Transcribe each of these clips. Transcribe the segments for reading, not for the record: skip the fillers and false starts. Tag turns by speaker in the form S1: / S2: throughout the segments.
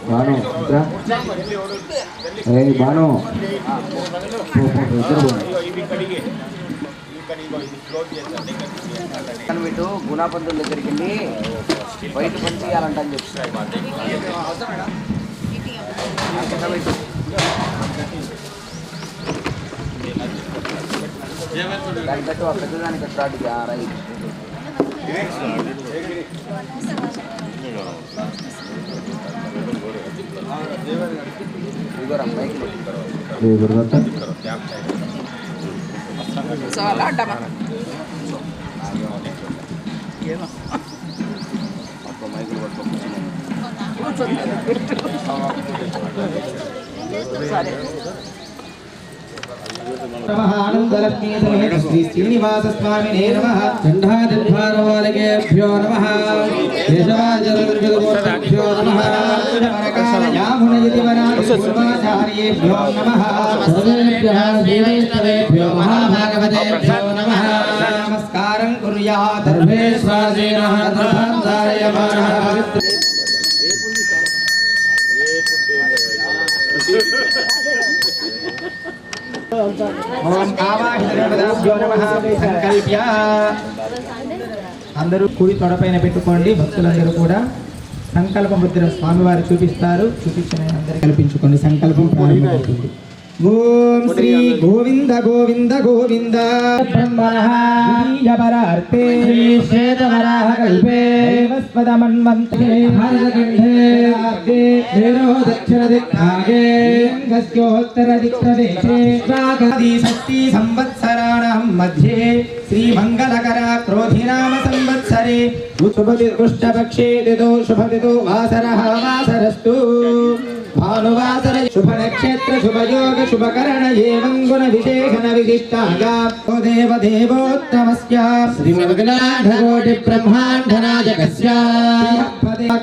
S1: బాను బాను
S2: ఇటు గుణాపంతుల దగ్గరికి వెళ్ళి బయట పని చేయాలంట అని చెప్తాయి. దాని కట్టు ఆ పెద్దదానికి స్టార్ట్ రైట్ మైకులు
S3: శ్రీ శ్రీనివాస స్వామినే నమః. చండాదిర్భారవాలకేభ్యో నమః. కేశవాజలదుర్గోత్రేభ్యో నమః. పూర్వాచార్యేభ్యో నమః. సర్వేభ్యః దేవైస్తవేభ్యో మహాభాగవతేభ్యో నమః. నమస్కారం కుర్యాత్ సర్వేశ్వాసేనః ధర్మాంధారయమానః. అందరూ కుడి తొడపైన పెట్టుకోండి. భక్తులందరూ కూడా సంకల్ప ముద్ర స్వామివారు చూపిస్తారు. చూపించిన అందరూ కల్పించుకోండి. సంకల్పం ప్రారంభమవుతుంది. ఓం శ్రీ గోవింద గోవింద గోవింద బ్రహ్మణః శ్వేతవరాహ కల్పే దేవస్పదమన్వంతే భారతఖండే దేరో దక్షిణ దిక్భాగే గస్యోత్తర దిక్ప్రదేశే ప్రాగాది షష్ఠి సంవత్సరాణం మధ్యే శ్రీ మంగళకర క్రోధినామ సంవత్సరే శుభపక్షే దిదో శుభదిదో వాసరః వాసరస్తు భానువాసర శుభ నక్షత్ర శుభయోగ శుభకరణ ఏవం గుణ విశేషణ విశిష్టాగా దేవ దేవోత్తమస్య శ్రీమద్గణాఢకోటి బ్రహ్మాండనాయకస్య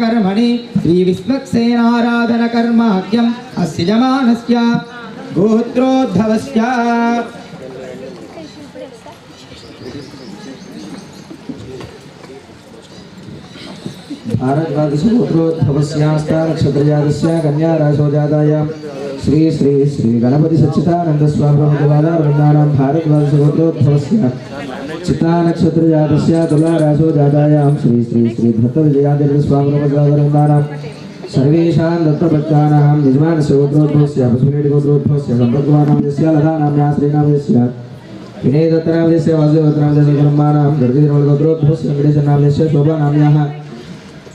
S3: కర్మణి శ్రీ విశ్వక్సేనారాధన కర్మాఖ్యం అస్య యమానస్య గోత్రోద్భవస్య
S1: भारद्वादशगोत्रोद्भवस्यास्ता नक्षत्रजातस्य कन्या राशोजातायां श्री श्री श्री गणपति सच्चिदानंद स्वामी वृंदानां भारद्वादशगोत्रोद्भवस्य चित्ता नक्षत्रजातस्य तुला राशोजातायां श्री श्री श्री भक्तविजयानंद स्वामी वृंदानां सर्वेषां दत्तभक्तानां यजमानस्य गोत्रोद्भवस्य पशुपति गोत्रोद्भवस्य सम्पद्वानामस्य लतानाम्या श्रीनामस्य विनयदत्तनामस्य वासुदेवदत्तनामस्य ब्रह्माणां गर्गीधर्मल गोत्रोद्भवस्य वेङ्कटेशनामस्य शोभानाम्याः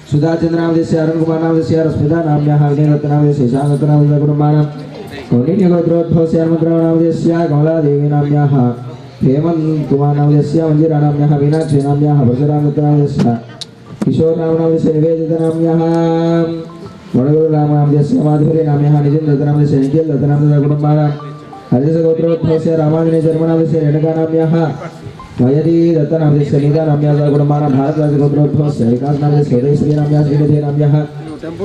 S1: सुधाचंद्रनामस्य अरुण कुमार नामस्य रश्मिता नाम्याः विनयदत्त नामस्य शांत नामस्य कुटुंबानां कौंडिन्य गोत्रोद्भवस्य हनुमन्तराव नामस्य कमलादेवी नाम्याः हेमंत कुमार नामस्य मंजिरा नाम्याः मीनाक्षी नाम्याः परशुरामदत्त नामस्य किशोर नामस्य निवेदित नाम्याः वणगुरु नामस्य माधुरी नाम्याः निजिन्दत्त नामस्य निखिल दत्त नामस्य कुटुंबानां हरिश गोत्रोद्भवस्य रामांजनेय शर्मा नामस्य रेणुका नाम्याः वयदी दत्तनामस्य नीता नाम्याः कुटुंबानां भारद्वाज गोत्रोद्भवस्य विकास नामस्य उदयश्री नाम्याः श्रीनिधि नाम्याः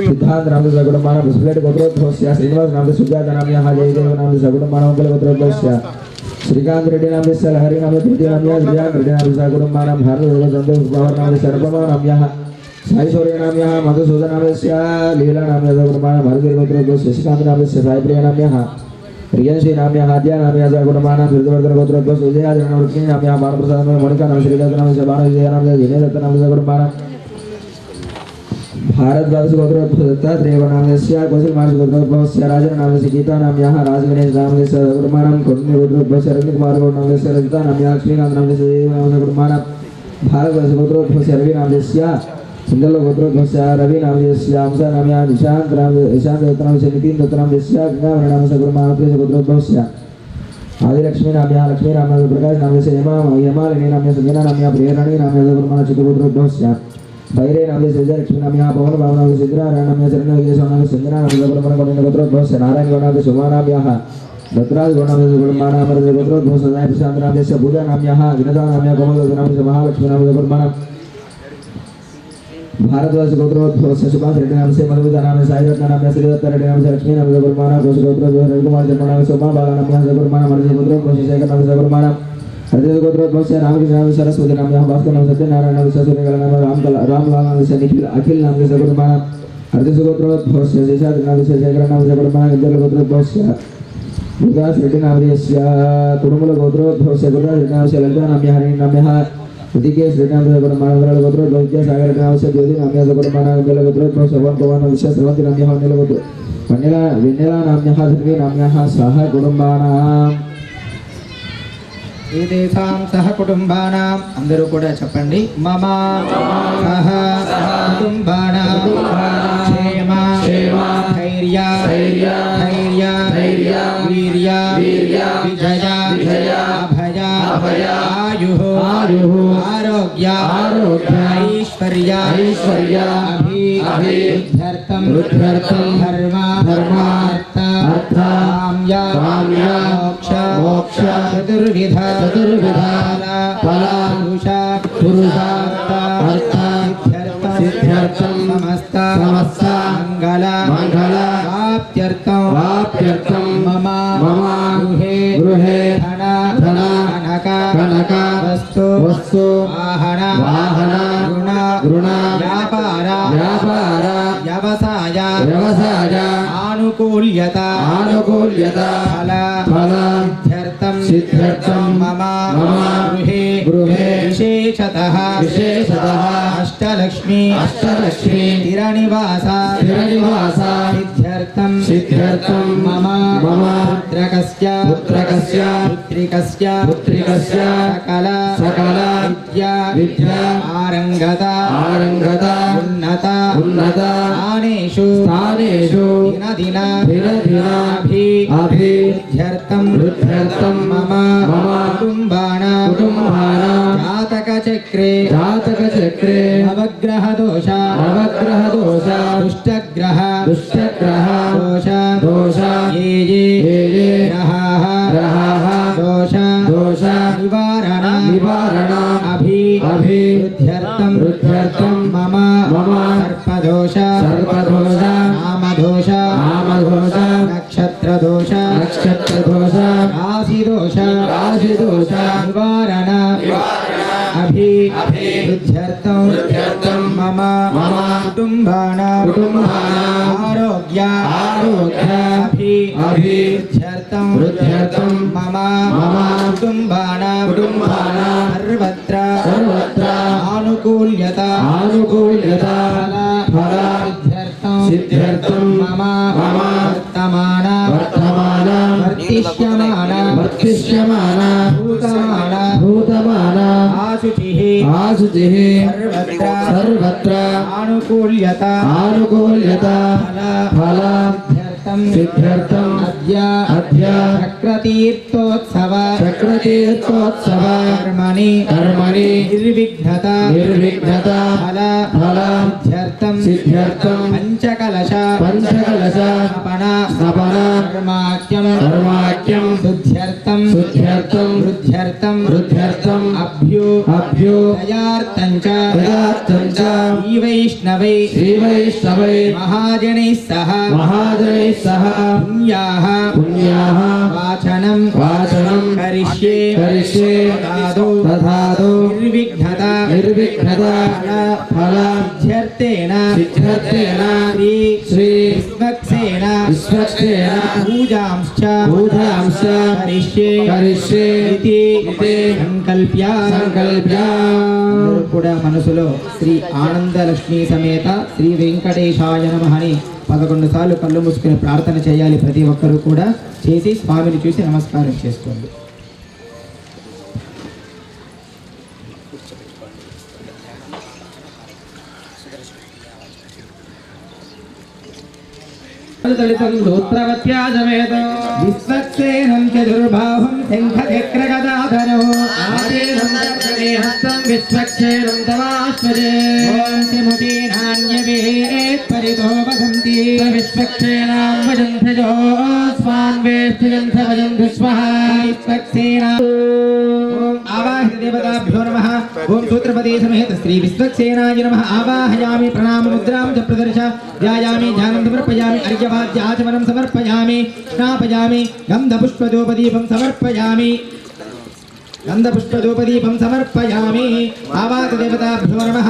S1: सिद्धांत नामस्य कुटुंबानां पुष्पलेट गोत्रोद्भवस्य श्रीनिवास नामस्य सुजाता नाम्याः जयदेव नामस्य कुटुंबानां मंगल गोत्रोद्भवस्य श्रीकांत रेड्डी नामस्य लहरी नामस्य तृतीय नाम्याः श्रीकांत रेड्डी नामस्य कुटुंबानां भारद्वाज संतोष पवार नामस्य सर्वमा नाम्याः साईशौर्य नाम्याः मधुसूदन नामस्य लीला नामस्य कुटुंबानां भारतीय गोत्रोद्भवस्य शशिकांत नामस्य साईप्रिया नाम्याः रियंशी नाम्याः आद्या नाम्याः कुटुंबानां ऋतुवर्धन गोत्रोद्भवस्य विजयादित्य वृत्ति नाम्याः बालप्रसाद मणिका नाम श्रीदत्त नामस्य बाणविजय नामस्य विनयदत्त नामस्य कुटुंबानां भारद्वाज गोत्रोद्भवस्य दत्तात्रेय नामस्य कौशल मानस गोत्रोद्भवस्य राजन नामस्य गीता नाम्याः राजगणेश नामस्य कुटुंबानां कौंडिन्य गोत्रोद्भवस्य रविकुमार नामस्य रजिता नाम्याः श्रीकांत नामस्य नामस्य कुटुंबानां भारद्वाज गोत्रोद्भवस्य रवि नामस्य सुंदर गोत्रोद्भवस्य रवि नामस्य अंसा नाम्याः निशांत दत्त नामस्य नितिन दत्त नामस्य गंगाधर नामस्य कुटुंबानां गोत्रोद्भवस्य आदिलक्ष्मी नाम्याः लक्ष्मी नामस्य प्रकाश नामस्य यमालिनी नाम्याः संजना नाम्याः प्रियराणी नाम्याः कुटुंबानां चित्तगोत्रोद्भवस्य भैरे नामस्य विजयलक्ष्मी नाम्याः पवन भाव नामस्य सिद्धरारायण नाम्याः शरणविजय नामस्य संजना नामस्य कुटुंबानां गोत्रोद्भवस्य नारायण नामस्य सुमा नाम्याः दत्तराज नामस्य कुटुंबानां अमरदेव गोत्रोद्भवस्य नाय प्रशांत नामस्य पूजा नाम्याः विनता नाम्याः कोमल नामस्य महालक्ष्मी नामस्य कुटुंबानां भारद्वाज गोत्रोद्भवस्य सुभाष रेड्डी नामस्य मधुविता नामस्य साईरत्न नामस्य श्रीदत्त रेड्डी नामस्य लक्ष्मी नामस्य कुटुंबानां कौशिक गोत्रोद्भवस्य रविकुमार शर्मा नामस्य उमा बाला नामस्य कुटुंबानां मर्जी गोत्रोद्भवस्य शेखर नामस्य कुटुंबानां गोत्रोद्भवस्य रामकृष्ण नाम सरस्वती नाम भास्कर नाम सत्यनारायण नाम सूर्यकला नाम रामलाल नाम निखिल अखिल नाम गुरुमाण गोत्रोद्भवस्य शेषाद्रि नाम शेखर नाम गुरुमाण गोत्रोद्भवस्य गुरुदास रेड्डी नाम कुटुंबल गोत्रोद्भवस्य गुरुदास नाम ललिता नाम हरि नाम ऋतिकेश रेड्डी नाम गुरुमाण गोत्रोद्भवस्य सागर नाम ज्योति नाम गुरुमाण गोत्रोद्भवस्य पवन विश्व श्रवंती नाम वेन्नेला नाम धर्मी नाम सह कुटुंबानां
S3: ఏదేశాం సహ కుటుంబానాం అందరూ కూడా చెప్పండి మమ సహ కుటుంబానాం క్షేమ ధైర్య వీర్య విజయ అభయ ఆయు ఆరోగ్య ఐశ్వర్య అభివృద్ధ్యర్థం ధర్మార్థ కామ్య మోక్ష చతుర్విధ ఫల పురుషార్థ సిద్ధ్యర్థం సమస్త మంగళ వాప్త్యర్థం మమ గృహే ధన కనక వస్తు వాహన రుణ వ్యాపార వ్యవసాయ ఆనుకూల్యత ఫల సిద్ధ్యర్థం మమ గృహే విశేషతః అష్టలక్ష్మి స్థిరనివాస సిద్ధ్యర్థం మమ పుత్రకస్య పుత్రికస్య సకల విద్యా ఆరంగత ఉన్నత స్థానేషు దిన అభివృద్ధ్యర్థం మమ కుటుంబానాం జాతక చక్రే నవగ్రహ దోష దుష్టగ్రహ దోష ఏ గ్రహాః దోష నివారణ అభివృద్ధ్యర్థం మమ సర్పదోష నామదోష నక్షత్రదోష రాశిదోష నివారణ అభివృద్ధ్యర్థం మమ కుటుంబానాం ఆరోగ్య అభివృద్ధ్యర్థం మమ కుటుంబానాం సర్వత్ర ఆనుకూల్యత ఫల సిద్ధ్యర్థం మమ వర్తమాన వర్తిష్యమాన భూతమాన ఆశుచిః సర్వత్ర ఆనుకూల్యత ఫల సిద్ధ్యర్థం అద్య చక్రతీర్థోత్సవ కర్మణి నిర్విఘ్నత ఫల సిద్ధ్యర్థం పంచకలశ స్నపన కర్మాఖ్యం శుద్ధ్యర్థం వృద్ధ్యర్థం అభ్యుదయార్థం చ శ్రీవైష్ణవై మహాజనైః సహ పుణ్యాః వాచనం కరిష్యే తథాదో నిర్విఘ్నత ఫల సిద్ధ్యర్థేన శ్రీ విశ్వక్సేన పూజాంశ్చ కరిష్యే ఇతి సంకల్ప్య కూడా మనసులో శ్రీ ఆనందలక్ష్మి సమేత శ్రీ వెంకటేశాయ నమః అని 11 సార్లు కళ్ళు మూసుకుని ప్రార్థన చేయాలి. ప్రతి ఒక్కరూ కూడా చేసి స్వామిని చూసి నమస్కారం చేసుకోండి. విశ్వక్సేనం చతుర్బాహుం శంఖచక్రగదాధరో ఆదేనం దర్శనేహస్తం విశ్వక్సేనం తవాశ్వజే నాన్యవేత్ పరితో వదంతి విశ్వక్సేనాం వదంతజో స్వాన్వేష్టిజంత వదంతు స్వః విశ్వక్సేనా ఆవాహిత దేవతాభ్యో నమః. ఓం సూత్రపదే సమేత శ్రీ విశ్వక్సేనాయ నమః. ఆవాహయామి ప్రణామ ముద్రాం చ ప్రదర్శ ధ్యాయామి ధ్యానం సమర్పయామి అర్ఘ్యవాద్య ఆచమనం సమర్పయామి స్నాపయామి గంధపుష్పధూపదీపం సమర్పయామి. गन्धपुष्पधूपदीपं समर्पयामि आवात देवताभ्यो नमः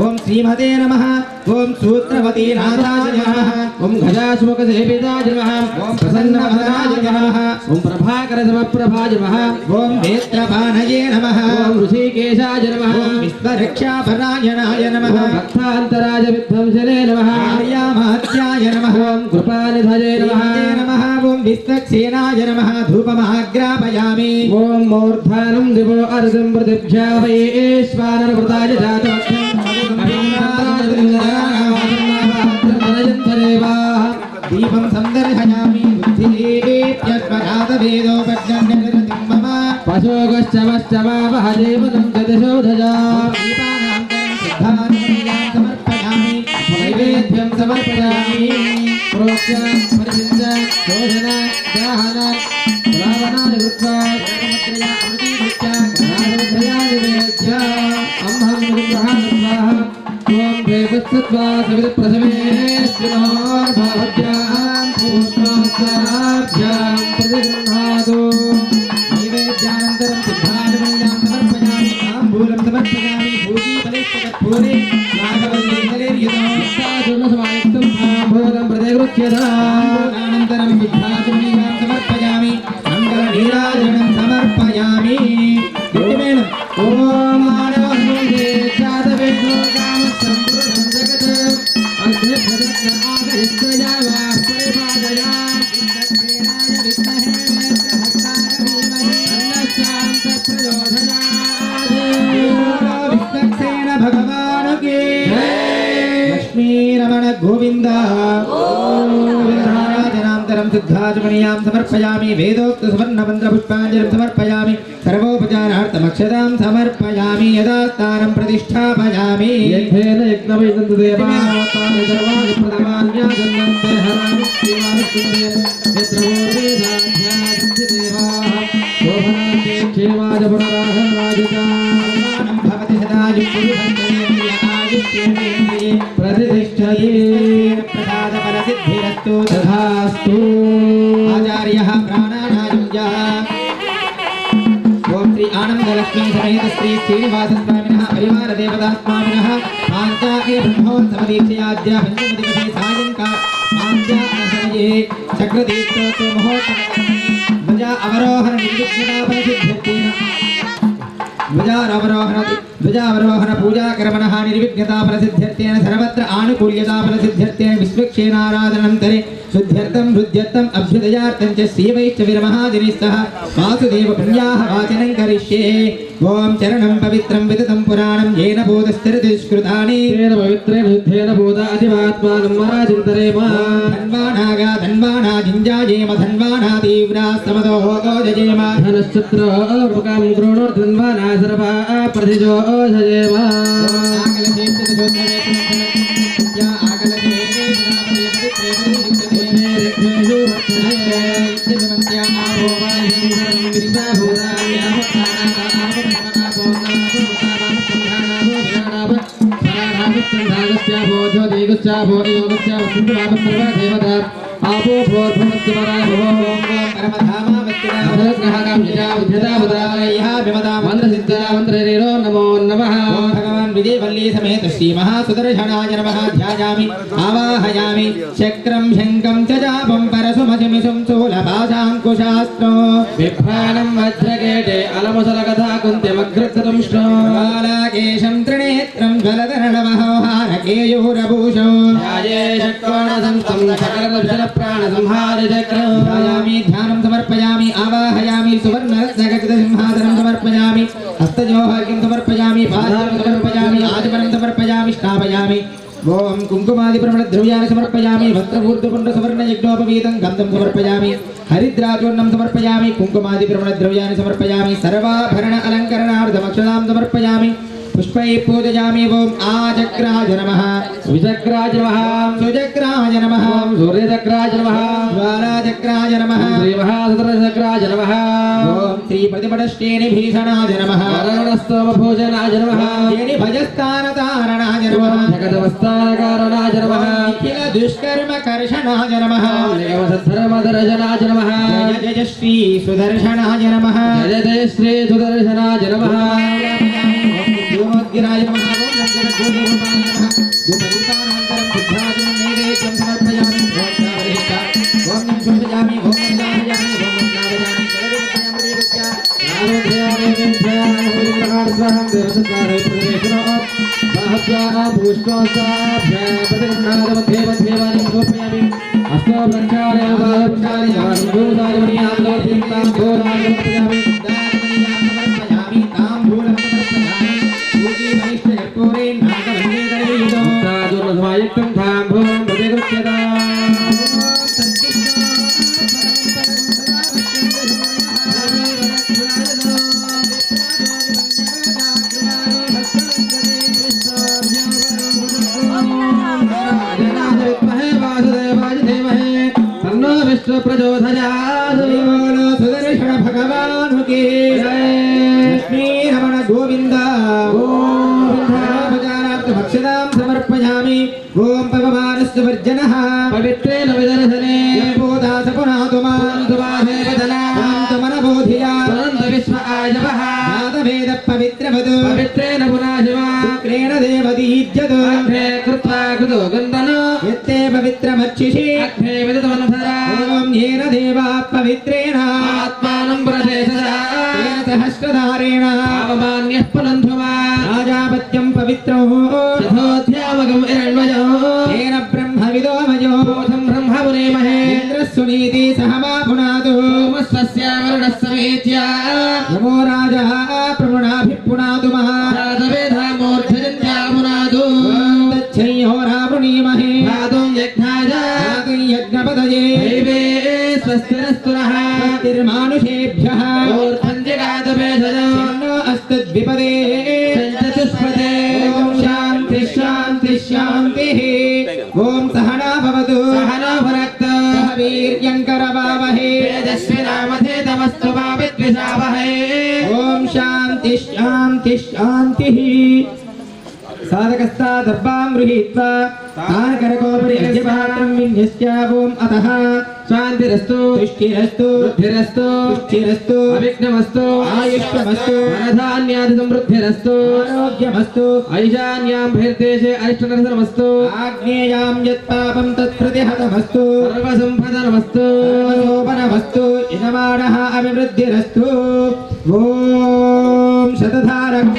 S3: ओम श्रीमते नमः ओम सूत्रवती नाथाय नमः
S1: ओम गजासुमुखसेविताय नमः
S3: ओम प्रसन्नवदनाय नमः
S1: ओम प्रभाकरसमप्रभाय नमः
S3: ओम नेत्रपानये नमः
S1: ओम ऋषिकेशाय नमः
S3: ओम विश्वरक्षापरायणाय नमः
S1: ओम भक्तान्तराज विध्वंसने नमः
S3: आर्यामात्याय नमः
S1: ओम कृपानिधये नमः
S3: ओम विश्वक्सेनाय नमः धूपमाग्रापयामि
S1: ओम मूर्धानं दिवो अर्धं प्रतिभ्यावयेश्वानरवृताय जातवक्षं
S3: दीपं संदर्शयामि बुद्धिरेत्यस्मरातवेदोपज्ञं मम
S1: पशोगश्चमश्चमावहदेवनं चतुशोधजा
S3: दीपानान्तरं समर्पयामि
S1: नैवेद्यं समर्पयामि प्रोक्ष्य परिचिन्त शोधन दाहन रावणानि कृत्वा रागमुद्रया अमृतीकृत्य रागमुद्रया निवेद्य अहं विग्रहान् स्वाहा ओम देवस्तत्वा सवितप्रसवे स्विनोर्भावभ्यां पुष्पोत्तराभ्यां प्रतिगृह्णातु
S3: नैवेद्यानन्तरं सिद्धार्थमण्यां समर्पयामि ताम्बूलं समर्पयामि भूजीफलैस्तकर्पूरे नागवल्लीफलैर्युतो
S1: साधुर्णसमायुक्तं ताम्बूलं प्रतिगृह्यता
S3: ताम्बूलानन्तरं सिद्धार्थमण्यां समर्पयामि मङ्गलनीराजनं समर्पयामि गट्टिमेळं
S1: ओम मानवहनुमते जातवेदो कामसम्पूर्णं जगत् अध्यक्षदत्त आगहित्रया वा परिपादया
S3: विद्महे वज्रहस्ताय धीमहि
S1: अन्नशान्तप्रचोदयात्
S3: विश्वक्सेन भगवान् की लक्ष्मीरमण गोविन्द गोविन्दराजनान्तरं सिद्धाचमणीयां समर्पयामि वेदोक्त सुवर्णमन्त्रपुष्पाञ्जलिं समर्पयामि सर्वोपचारार्थमक्षतां समर्पयामि यदास्थानं प्रतिष्ठापयामि
S1: यज्ञेन यज्ञवैदन्तु देवातानि सर्वाणि प्रथमान्याजन्नन्ते हरामि श्रीमानुष्ठन्ते यत्र पूर्वेदाध्यासन्ति देवाः शोभनान्ते क्षेमाय पुनराहन्वादिताम्
S3: भवति सदायुः पुरुषन्तेन्द्रिय आयुष्येन्द्रिये
S1: प्रतिष्ठते
S3: प्रसादफलसिद्धिरस्तु
S1: तथास्तु
S3: आचार्यः प्राणानायुञ्जः ओम श्री आनंदलक्ष्मी समेत श्री श्रीनिवास स्वामिनः परिवार देवता स्वामिनः पाञ्चाके ब्रह्मोत्सवदीक्षयाद्य पञ्चमदिवसे सायंकाल पाञ्चानसमये चक्रदीक्षोत्सव महोत्सवकर्मणि ध्वजा अवरोहण निर्विघ्नताफलसिद्ध्यर्थेन ध्वजावरोहण पूजा कर्मणः निर्विघ्नताफलसिद्ध्यर्थेन सर्वत्र आनुकूल्यताफलसिद्ध्यर्थेन विश्वक्षेणाराधनन्तरे शुद्ध्यर्थं हृद्यर्थम् अभ्युदयार्थं च श्रीवैष्णविर्महाजनैः सह वासुदेव पुण्याः वाचनं करिष्ये ओम चरणं पवित्रं विततं पुराणं येन बोधस्थिरतिष्कृतानि
S1: तेन पवित्रेण युद्धेन बोधादिवात्मानं मराजिन्तरेम
S3: धन्वानागा धन्वाना जिञ्जायेम धन्वाना तीव्रा समदो ओजयेम
S1: धनश्चत्र उपकां क्रोणोर्धन्वाना सर्वा प्रतिजो ओजयेम आपो भोर्भवत्समरा भवो
S3: परमधामा
S1: ग्रहकां यथा मंत्रसिद्धा मंत्रनीरो नमो नमः
S3: भगवान विजयवल्ली समेत श्री महासुदर्शनाय नमः ध्यायामि आवाहयामि चक्रं शङ्खं च जापं परशुमतिमिषं शूलपाशाङ्कुशास्त्रो
S1: बिभ्राणं वज्रकेटे अलमुसलकथा कुन्त्यमग्रकृतं
S3: बालाकेशं त्रिनेत्रं ज्वलतरणमहोहारकेयूरभूषो
S1: ध्याये षट्कोणसंस्थं सकलकुशलप्राणसंहारचक्रं
S3: ध्यायामि ध्यानं समर्पयामि आवाहयामि सुवर्णरत्नखचितसिंहासनं समर्पयामि हस्तजोहर्घ्यं समर्पयामि पाद्यं समर्पयामि आचमनं समर्पयामि स्थापयामि ओम कुङ्कुमादिप्रमणद्रव्याणि समर्पयामि वस्त्रपूर्धपुण्डसुवर्णयज्ञोपवीतं गन्धं समर्पयामि हरिद्राचूर्णं समर्पयामि कुङ्कुमादिप्रमणद्रव्याणि समर्पयामि सर्वाभरण अलङ्करणार्थमक्षतां समर्पयामि पुष्पैः पूजयामि ओम आचक्राय नमः
S1: विचक्राय नमः
S3: सुचक्राय नमः
S1: सूर्यचक्राय नमः
S3: ज्वालाचक्राय नमः
S1: श्रीमहासुदर्शचक्राय नमः
S3: ओम श्री प्रतिपटश्रेणी भीषणाय नमः
S1: वरणस्तोमभोजनाय नमः
S3: येनि भजस्थानतारणाय नमः
S1: जगदवस्थानकारणाय नमः
S3: निखिल दुष्कर्म कर्षणाय नमः
S1: निगमसद्धर्मदर्शनाय नमः
S3: जय जय श्री सुदर्शनाय नमः
S1: जय जय श्री सुदर्शनाय नमः
S3: धूमोद्गिराय नमः ओम नमः धूमदीपानान्तरं बुद्धादिनं नैवेद्यं समर्पयामि ओम नमः शोभयामि ओम नमः दारयामि ओम नमः नावयामि
S1: प्रचोदयात्
S3: सुदर्शन भगवान के लक्ष्मी रमण गोविंद भक्षदां समर्पयामि ओम पवमानस्य वर्जनः
S1: पवित्रेण विदर्शने
S3: यपोदास पुनातुमान्तुमाहे वदनान्तमनबोधिया
S1: अनन्त विश्व आजवः
S3: नादभेद पवित्रवद
S1: पवित्रेण पुनः शिवा
S3: शुक्रेण देवदीज्यत
S1: अग्ने कृत्वा कृतो गन्धन
S3: यत्ते पवित्रमर्चिषि
S1: अग्ने विदतमन्धरा
S3: ओम येन देवा पवित्रेण
S1: आत्मानं प्रदेशदा
S3: तेन सहस्रधारेण
S1: आवमान्यः पुनन्धुमा
S3: राजापत्यं पवित्रो
S1: यथोऽध्यामगम् इरण्वयो
S3: तेन ब्रह्मविदोमयो
S1: बोधं ब्रह्म पुनेमहे
S3: इन्द्रस्सुनीति सह मा पुनातु
S1: सोमस्तस्य वरुणस्य वेत्या
S3: नमो राजः प्रमुणाभिपुनातु
S1: महाराजवेधामूर्धजन्त्या पुनातु
S3: तच्छय्योरावृणीमहे
S1: धातुं यज्ञाय
S3: धातुं यज्ञपतये
S1: दैवे स्वस्तिरस्तु नः
S3: स्वस्तिर्मानुषेभ्यः
S1: ऊर्ध्वञ्जगातभेषजो
S3: चिन्नो अस्तद्विपदे
S1: चतुष्पदे
S3: ॐ शान्ति शान्ति शान्तिः ॐ सहना भवतु
S1: सहनो भुनक्तु
S3: सह वीर्यङ्करवावहै
S1: तेजस्विनामधेतमस्तु मा विद्विषावहै
S3: ॐ शान्ति शान्ति शान्तिः साधकस्था दर्भां गृहीत्वा तान् करकोपरि अद्यपात्रं विन्यस्यावोम् अतः
S1: शान्तिरस्तु
S3: तुष्टिरस्तु
S1: बुद्धिरस्तु
S3: पुष्टिरस्तु
S1: अविघ्नमस्तु
S3: आयुष्यमस्तु
S1: धनधान्यादिसमृद्धिरस्तु
S3: आरोग्यमस्तु
S1: ऐशान्यां बहिर्देशे अरिष्टदर्शनमस्तु
S3: आग्नेयां यत्पापं तत्प्रतिहतमस्तु
S1: सर्वसम्पदनमस्तु
S3: सर्वसोपनमस्तु यजमानः अभिवृद्धिरस्तु ॐ शतधारकम्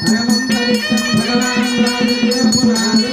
S3: परमं पवित्रं भगवान् वासुदेव पुराणो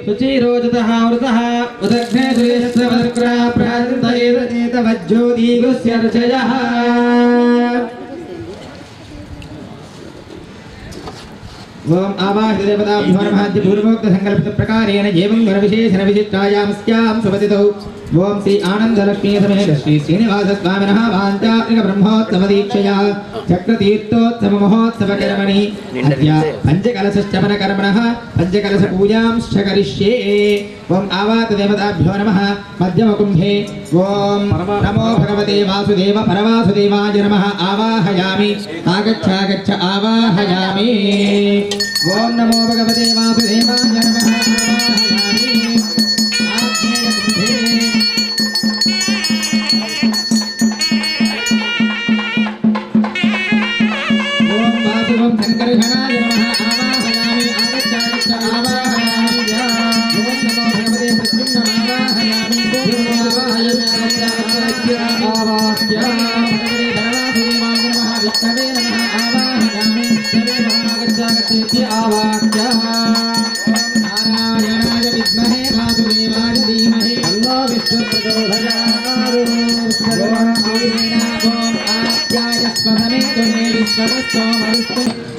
S1: शुचिरोजतः उदग्ने सुरेशवज्योतिगुस्यर्चयः ओम आवाहदेवताभ्यो नमः पूर्वोक्त संकल्पित प्रकारेण एवं गुणविशेषण विचित्रायां स्यां सुपतितौ ओम श्री आनंद लक्ष्मी समेत श्री श्रीनिवास स्वामिनः वाञ्छात्मिक ब्रह्मोत्सव दीक्षया चक्रतीर्थोत्सव महोत्सव कर्मणि अद्य पंचकलशश्चमन कर्मणः पंचकलश पूजांश्च करिष्ये ओम आवात देवताभ्यो नमः मध्यमकुम्भे ओम नमो भगवते वासुदेव परवासुदेवाय नमः आवाहयामि आगच्छ आवाहयामि ओम नमो भगवते वासुदेवाय नमः आवाहयामि आग्नेयकुम्भे ओम वासुदेवं संकर्षणाय नमः आवाहयामि आगच्छ आवाहयामि ओम नमो भगवते प्रद्युम्न आवाहयामि आवाहयामि आवाहयामि भगवते धनवासुदेवाय नमः विष्णवे नमः आवाहयामि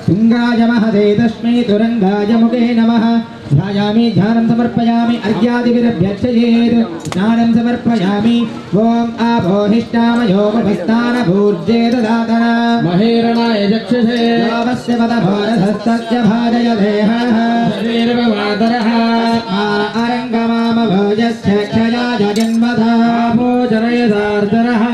S3: तुंगाय महते तस्मै तुरंगाय मुखे नमः ध्यायामि ध्यानं समर्पयामि अर्घ्यादिभिरभ्यर्चयेत् स्नानं समर्पयामि ओम आभोहिष्ठामयोपस्थान भूर्जे ददातना
S1: महेरणाय चक्षुषे
S3: यावस्य पदभारधस्तस्य भाजय देहः
S1: शरीरमादरः
S3: आरङ्गमामभोजस्य क्षयाय जन्मधा
S1: भोजनयदार्दरः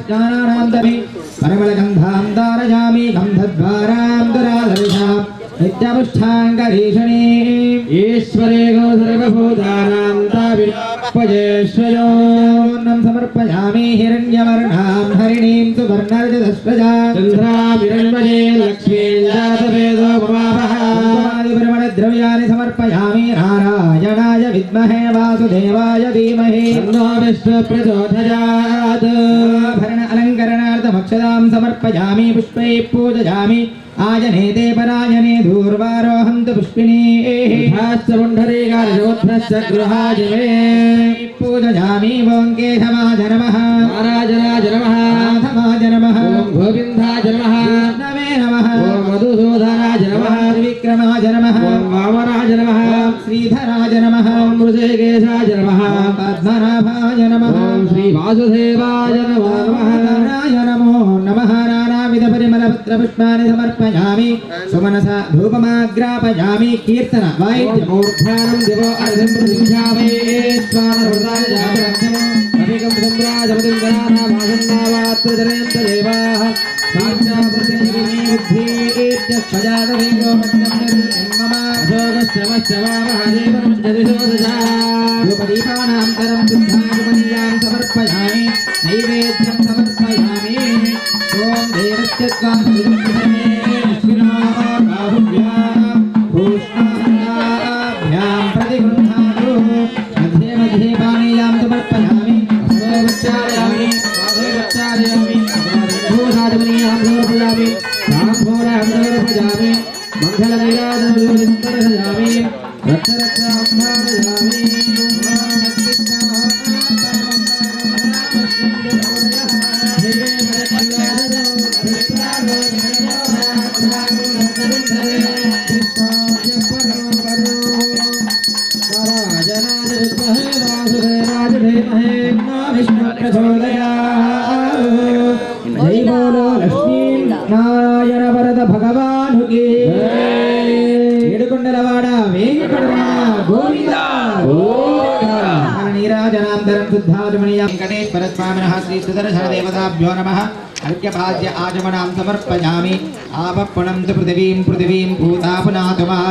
S3: स्नानानन्दमि परमलगन्धां धारयामि गन्धद्वारां दुराधर्षां नित्यमुष्ठाङ्गरीषणीम्
S1: ईश्वरे गो सर्वभूतानां ताविपजेश्वयो
S3: पूर्णं समर्पयामि हिरण्यवर्णां हरिणीं सुवर्णरजतस्रजा
S1: चन्द्राभिरण्मये लक्ष्मीं जातवेदो ममावः
S3: द्रव्याणि समर्पयामि नारायणाय विद्महे वासुदेवाय धीमहि
S1: तन्नो विष्णुः प्रचोदयात्
S3: आभरण अलङ्करणार्थमक्षदां समर्पयामि पुष्पैः पूजयामि आजनेते परायणे धूर्वारोहं तु पुष्पिणीः
S1: पुण्डरीकार्योद्धस्य गृहाय मे
S3: पूजयामि ओं केशवाय नमः
S1: नारायणाय नमः
S3: माधवाय नमः
S1: ॐ गोविन्दाय नमः
S3: विष्णवे नमः
S1: ॐ मधुसूदनाय नमः
S3: विक्रमाय नमः
S1: ॐ वामनाय नमः
S3: ॐ श्रीधराय नमः
S1: ॐ मृषकेशाय नमः
S3: पद्मनाभाय नमः
S1: ॐ श्रीवासुदेवाय नमो नमः
S3: नाराय नमो नमः नानाविध परिमलपत्रपुष्पाणि समर्पयामि सुमनसा धूपमाग्रापयामि कीर्तन
S1: मूर्धानं दिवो अर्धं प्रतिष्ठावे स्वानवृताय जातरक्षम् अभिगम सम्राजपतिं गणानामासन्नावात्रजनयन्त देवाः साक्षात् बुद्धिक्षजातदेवो मम अशोकश्रमश्च वा महादेवनं जतिशोदजा धूपदीपानान्तरं शुद्धायुमनीयां समर्पयामि नैवेद्यं समर्पयामि ॐ देवस्य त्वां भूष्णाभ्यां प्रतिगृह्णातु मध्ये मध्ये पानीयां समर्पयामि अस्तोपचारयामि वासोपचारयामि भूषादिमनीयां समर्पयामि रामभोरां समर्पयामि मङ्गलनीराजनोदिस्तरयामि रक्षरक्षां धारयामि जय बोलो लक्ष्मी नारायण वरद भगवान की ఏడుకొండలవాడ వెంకటరమణ గోవింద నీరాజనాంతరం శుద్ధాజమనీయ వెంకటేశ్వర స్వామినః శ్రీ సుదర్శన దేవతాభ్యో నమః अर्घ्यपाद्य आचमनां समर्पयामि आपः पृथिवीं भूतापुनातु मां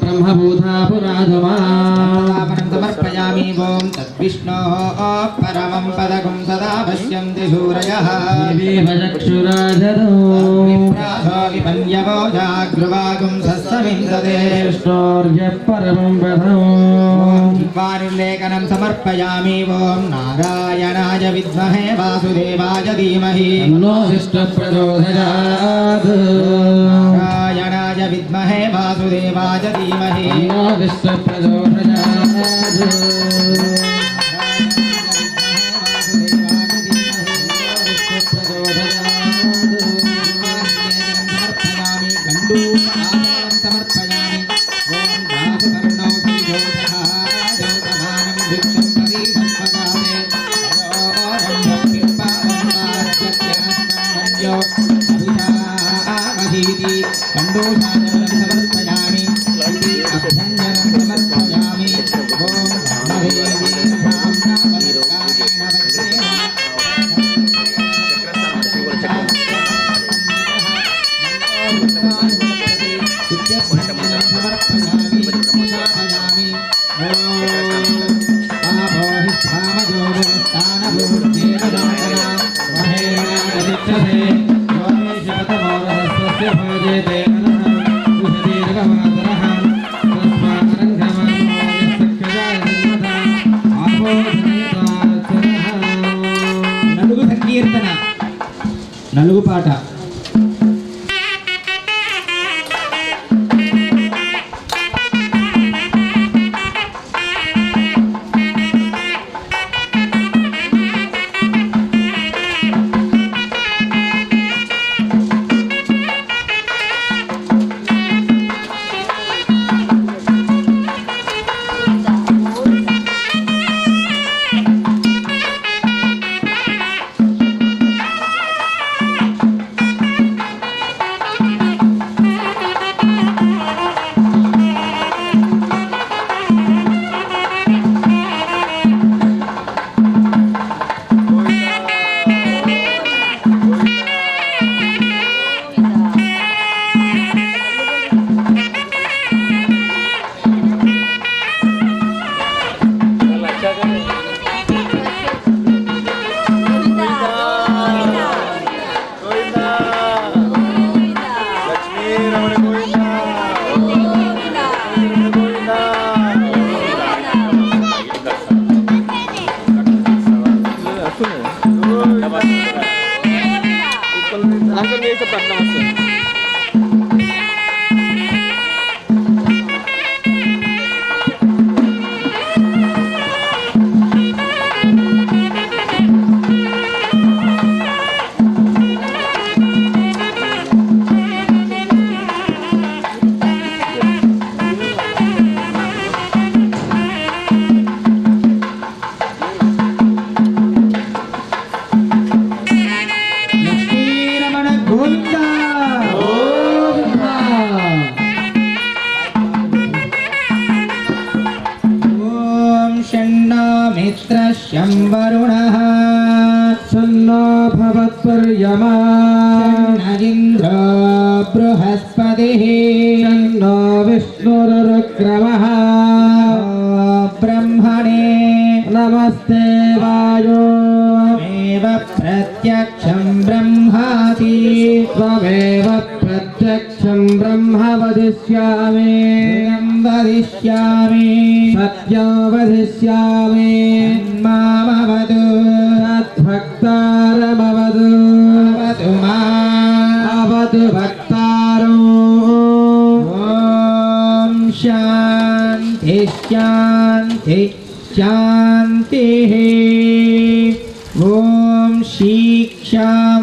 S1: ब्रह्मभूतापुनातु समर्पयामि ॐ तद्विष्णोः परमं पदकं सदा पश्यन्ति सूरयः विपन्यवो जागृवागुं सस्समिन्दते परमं पदम्
S3: जिह्वानुल्लेखनं समर्पयामि ॐ नारायणाय विद्महे वासुदेवाय धीमहि
S1: तन्नो विष्णुः प्रचोदयात्
S3: नारायणाय विद्महे वासुदेवाय धीमहि
S1: तन्नो विष्णुः प्रचोदयात्
S3: समर्पयामि अभ्यञ्जनं समर्पयामि నలుగు సంకీర్తన నలుగు పాట मित्रश्यं वरुणः
S1: शन्नो भवत्पर्यमा
S3: शन्न इन्द्रो बृहस्पतिः
S1: शन्नो विष्णुरुक्रमः
S3: ब्रह्मणे
S1: नमस्ते वायो
S3: त्वमेव प्रत्यक्षं ब्रह्मासि
S1: त्वमेव प्रत्यक्षं ब्रह्म वदिष्यामि
S3: वदिष्यामि
S1: सत्यं वदिष्यामि
S3: मामवतु
S1: तद्भक्तारमवतु
S3: अवतु माम्
S1: अवतु भक्तारो
S3: ॐ शान्ति शान्ति शान्तिः ॐ शीक्षां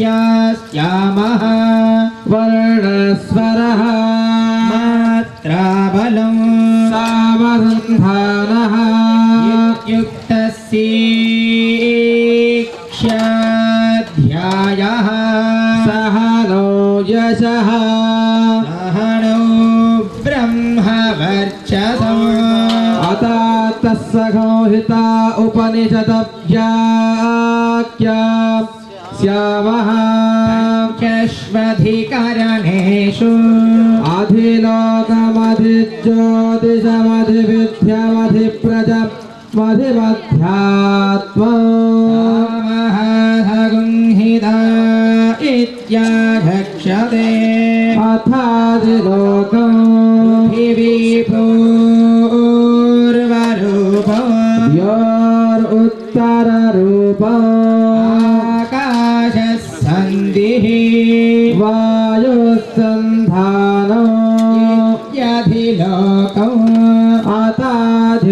S3: याख्यास्यामः
S1: वर्णस्वरः
S3: मात्राबलं
S1: सामसन्धानः
S3: युक्तशिक्षाध्यायः
S1: सहनो यशः
S3: सहनौ ब्रह्मवर्चसः
S1: अतातस्संहिता उपनिषदव्याख्या श्यामः
S3: चष्वधिकरणेषु
S1: अधिलोकमधिज्योतिषमधिप्रजमधिप्रजात्महगुंहिता
S3: इत्याघक्षते
S1: अथाधिलोकम्
S3: पृथिवीपूर्वरूपम्
S1: योरुत्तररूपम्
S3: आकाशसन्धिः
S1: वायुसन्धानम्
S3: इत्यधिलोकम्
S1: अताधिज्योतिषम्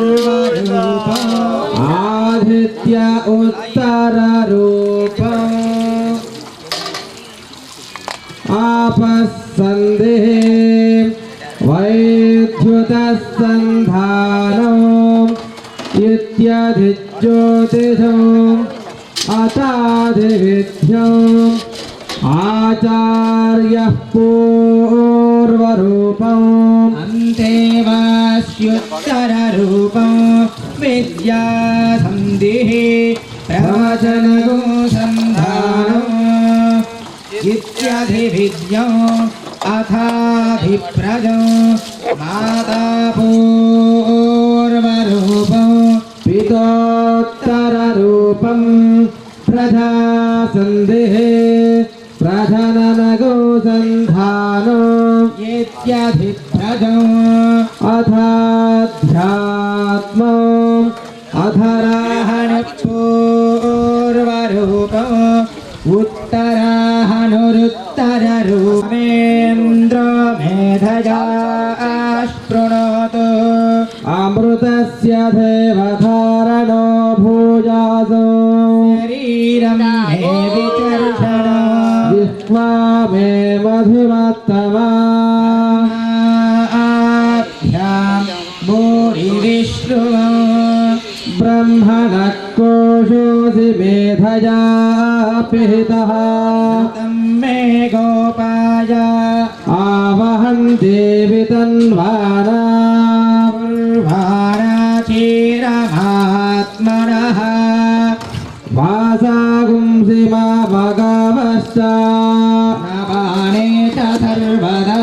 S3: अग्निपूर्वरूपम्
S1: आदित्य उत्तररूपम् आपस्सन्धिः वैद्युतसन्धानम् इत्यधिज्योतिषम् अताधिविद्यम् आचार्यः पूर्वरूपम्
S3: अन्तेवास्युत्तररूपं विद्यासन्धिः प्रवचनगोसन्धानम् इत्याधिविद्यम् अथाभिप्रजम् मातापूर्वरूपम्
S1: पितोत्तररूपम् प्रजासन्धिः प्रजननगोसन्धानम्
S3: इत्याधिप्रजम्
S1: अथाध्यात्मम्
S3: अधराहणपूर्वरूपम् उत्तराहनुरुत्तररूपेन्द्रो मेधया शृणोतु
S1: अमृतस्य देवधारणो भूयासो
S3: शरीरं मे विचर्षण
S1: विश्वा मे मधुमत्तमा
S3: आभ्यां भूरिविश्रुव
S1: ब्रह्मणः कोशोऽसि मेधया पिहितः
S3: तं मे गोपाय
S1: आवहं देवि तन्वाना
S3: पूर्वाराचिरमात्मनः
S1: वासागुंसि मा भगवश्च
S3: नवाणे च सर्वदा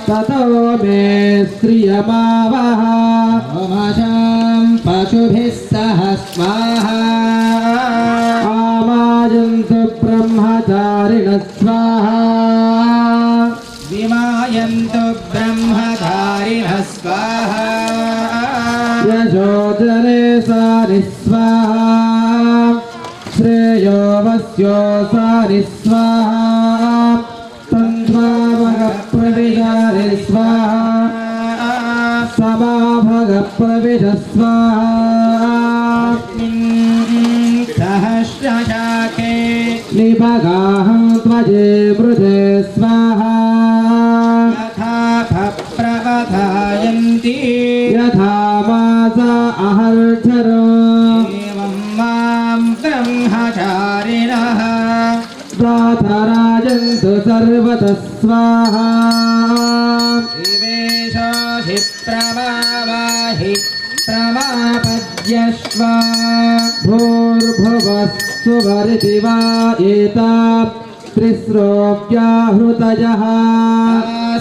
S1: ततो मे श्रियमावह
S3: ओमशां पशुभिः सह स्वाहा
S1: आमायन्तु ब्रह्मचारिणः स्वाहा
S3: विमायन्तु ब्रह्मधारिणः स्वाहा
S1: यशोचने सारि स्वाहा श्रेयो वस्यो सारि स्वाहा तन्त्वामगप्रविचारि स्वाहा समाभगप्रविश स्वाहा
S3: सहस्रशाखे
S1: निभगाहं त्वजे मृजे स्वाहा
S3: यथा प्रवधायन्ति
S1: यथा मासा अहर्षर
S3: एवं मां ब्रह्मचारिणः
S1: दातराजन्तु सर्वतः स्वाहा
S3: दिवेशाहि प्रमावाहि प्रमापद्यश्व
S1: भूर्भुवस्सु वरिति वा एता त्रिस्रोऽव्याहृतयः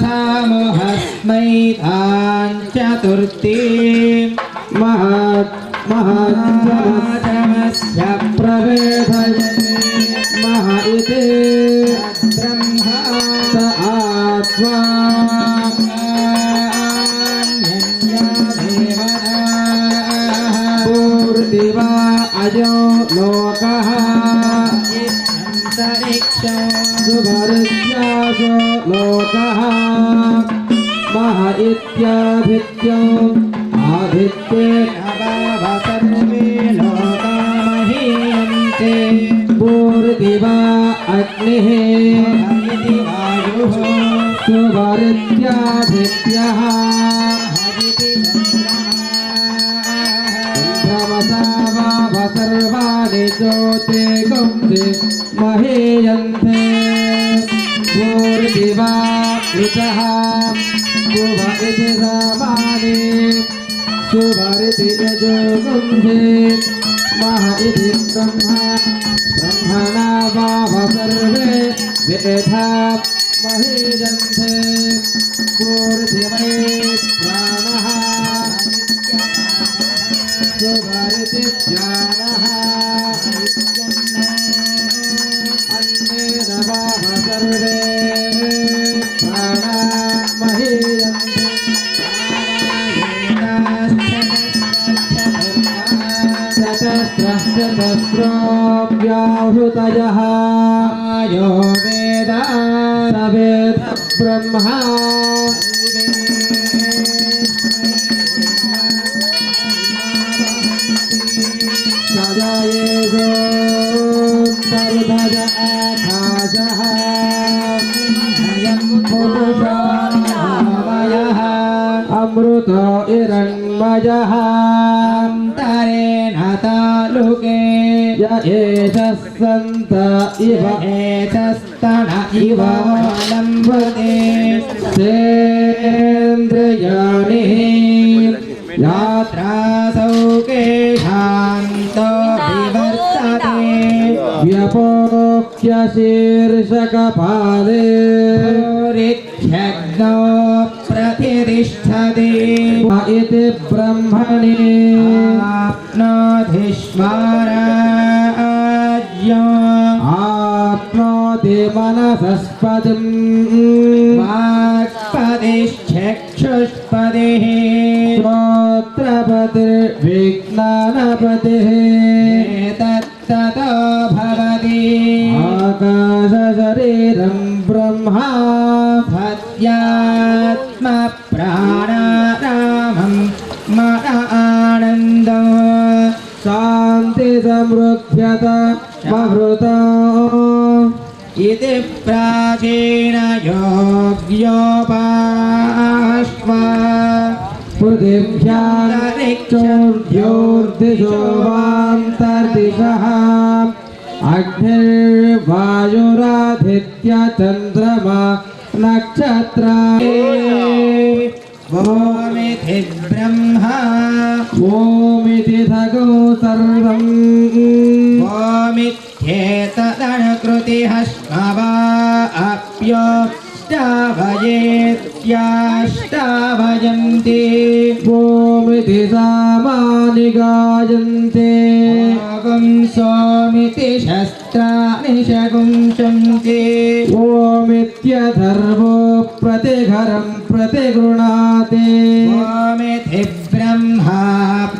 S3: सामुहस्मै तां चतुर्थीं महाजमस्य
S1: प्रवेदयते मह इति
S3: ब्रह्मा
S1: स आत्मा पूर्तिवा अयो लोकः सुभरित्यासो लोकः मह इत्यादित्यो आदित्ये
S3: सर्वे लोका महीयन्ते
S1: पूर्तिवा अग्निः
S3: इति वायुः
S1: सुभरित्यादित्यः चन्द्रमसा वा सर्वाणि ज्योतिर्गुंसि महीयन्ते पूर्तिवा ऋतः शुभ इति रामानि शुभरिति यजोगुंसि मह इति ब्रह्मणा वाव सर्वे वेदा महीयन्ते पूर्तिवै प्राणः शुभरिति ज्ञानः अन्येन वाव सर्वे प्राणा महीयन्ते शतस्रव्याहृतयः
S3: यो वेद
S1: स वेद ब्रह्मा सजायेषो सर्वज आकाशः पुरुषामयः अमृतो हिरण्मयः
S3: तरेण तालुके
S1: य एषः सन्त इव
S3: एतस्तन इव लम्बते
S1: सेन्द्रियाणि
S3: यात्रासौके शान्तो विवर्तते
S1: व्यपोक्य शीर्षकपाले
S3: रित्यग्नौ प्रतिष्ठते
S1: इति ब्रह्मणि
S3: आप्नोधिष्माराज्यो
S1: आप्नोति मनसस्पतिम्
S3: वाक्पतिश्चक्षुष्पतिः
S1: श्रोत्रपतिर्विज्ञानपतिः
S3: एतत्ततो भवति
S1: आकाशशरीरं ब्रह्मा
S3: सत्यात्मप्राणारामं मन आनन्दं
S1: शान्ति समृद्ध्यत महृता
S3: इति प्राचीनयोग्योपाश्वा
S1: पृथिव्यान्तरिक्षोर्ध्योर्दिशो वान्तर्दिशः अग्निर्वायुरादित्य चन्द्रमा नक्षत्रा
S3: ओमिति ब्रह्मा
S1: ओमिति धगो सर्वम्
S3: ओमित्येतदनुकृतिः स्मवा अप्योष्टावयेत्याष्टावयन्ति
S1: ओमिति सामानि गायन्ते
S3: ओगं सोमिति शस्त्राणि शगुंसन्ति
S1: ओमित्यथर्वो प्रतिघरं प्रतिगृणाति
S3: ओमिति ब्रह्मा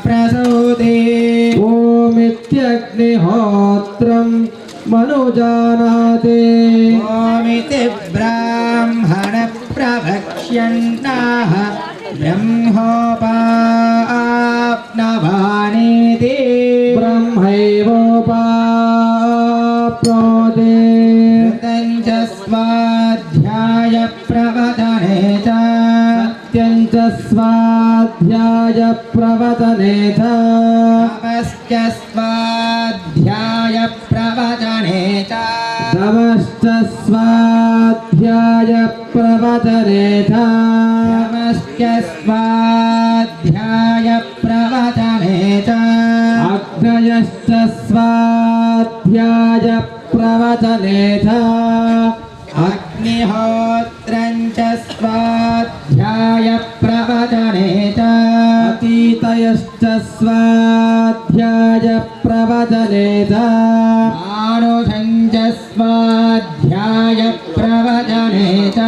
S3: प्रसूते
S1: ओमित्यग्निहोत्रं मनुजानाति
S3: ओमिति ब्राह्मण प्रवक्ष्यन्नाः ब्रह्मोपाप्नवानिति
S1: ब्रह्मैवोपाप्नोति
S3: च स्वाध्याय प्रवदने च
S1: सत्यञ्च स्वाध्याय प्रवदने च
S3: तपश्च स्वाध्याय प्रवदने च
S1: तमश्च स्वाध्याय प्रवदने प्रवचनेथा
S3: स्वाध्याय प्रवचने च
S1: अग्नयश्च स्वाध्याय प्रवचनेथा
S3: अग्निहोत्रं च स्वाध्याय प्रवचने च
S1: अतीतयश्च स्वाध्याय प्रवचनेथा
S3: मानुषं च स्वाध्याय प्रवचने च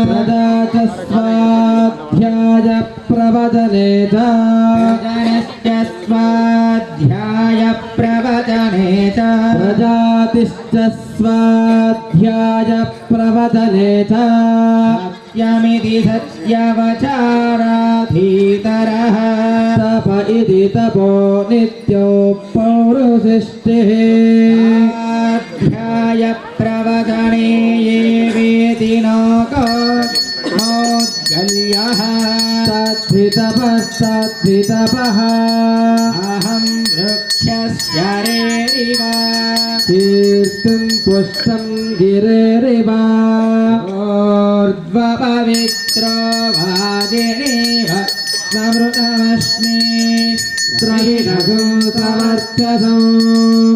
S1: प्रजा च स्वाध्याय प्रवचनेथा
S3: प्रजनश्च स्वाध्याय प्रवचने च
S1: प्रजातिश्च स्वाध्याय प्रवचनेथा
S3: सत्यमिति सत्यवचाराधीतरः
S1: तप इति तपो नित्यो पौरुषिष्टिः
S3: स्वाध्याय प्रवचने ये वेति नोद्गल्यः
S1: तद्धितपः
S3: अहं वृक्षस्य रेरिव
S1: कीर्तिं पुष्टं गिरेरिव
S3: ऊर्ध्वपवित्रो वाजिनीव समृतमस्मि
S1: द्रविणभूतवर्चसं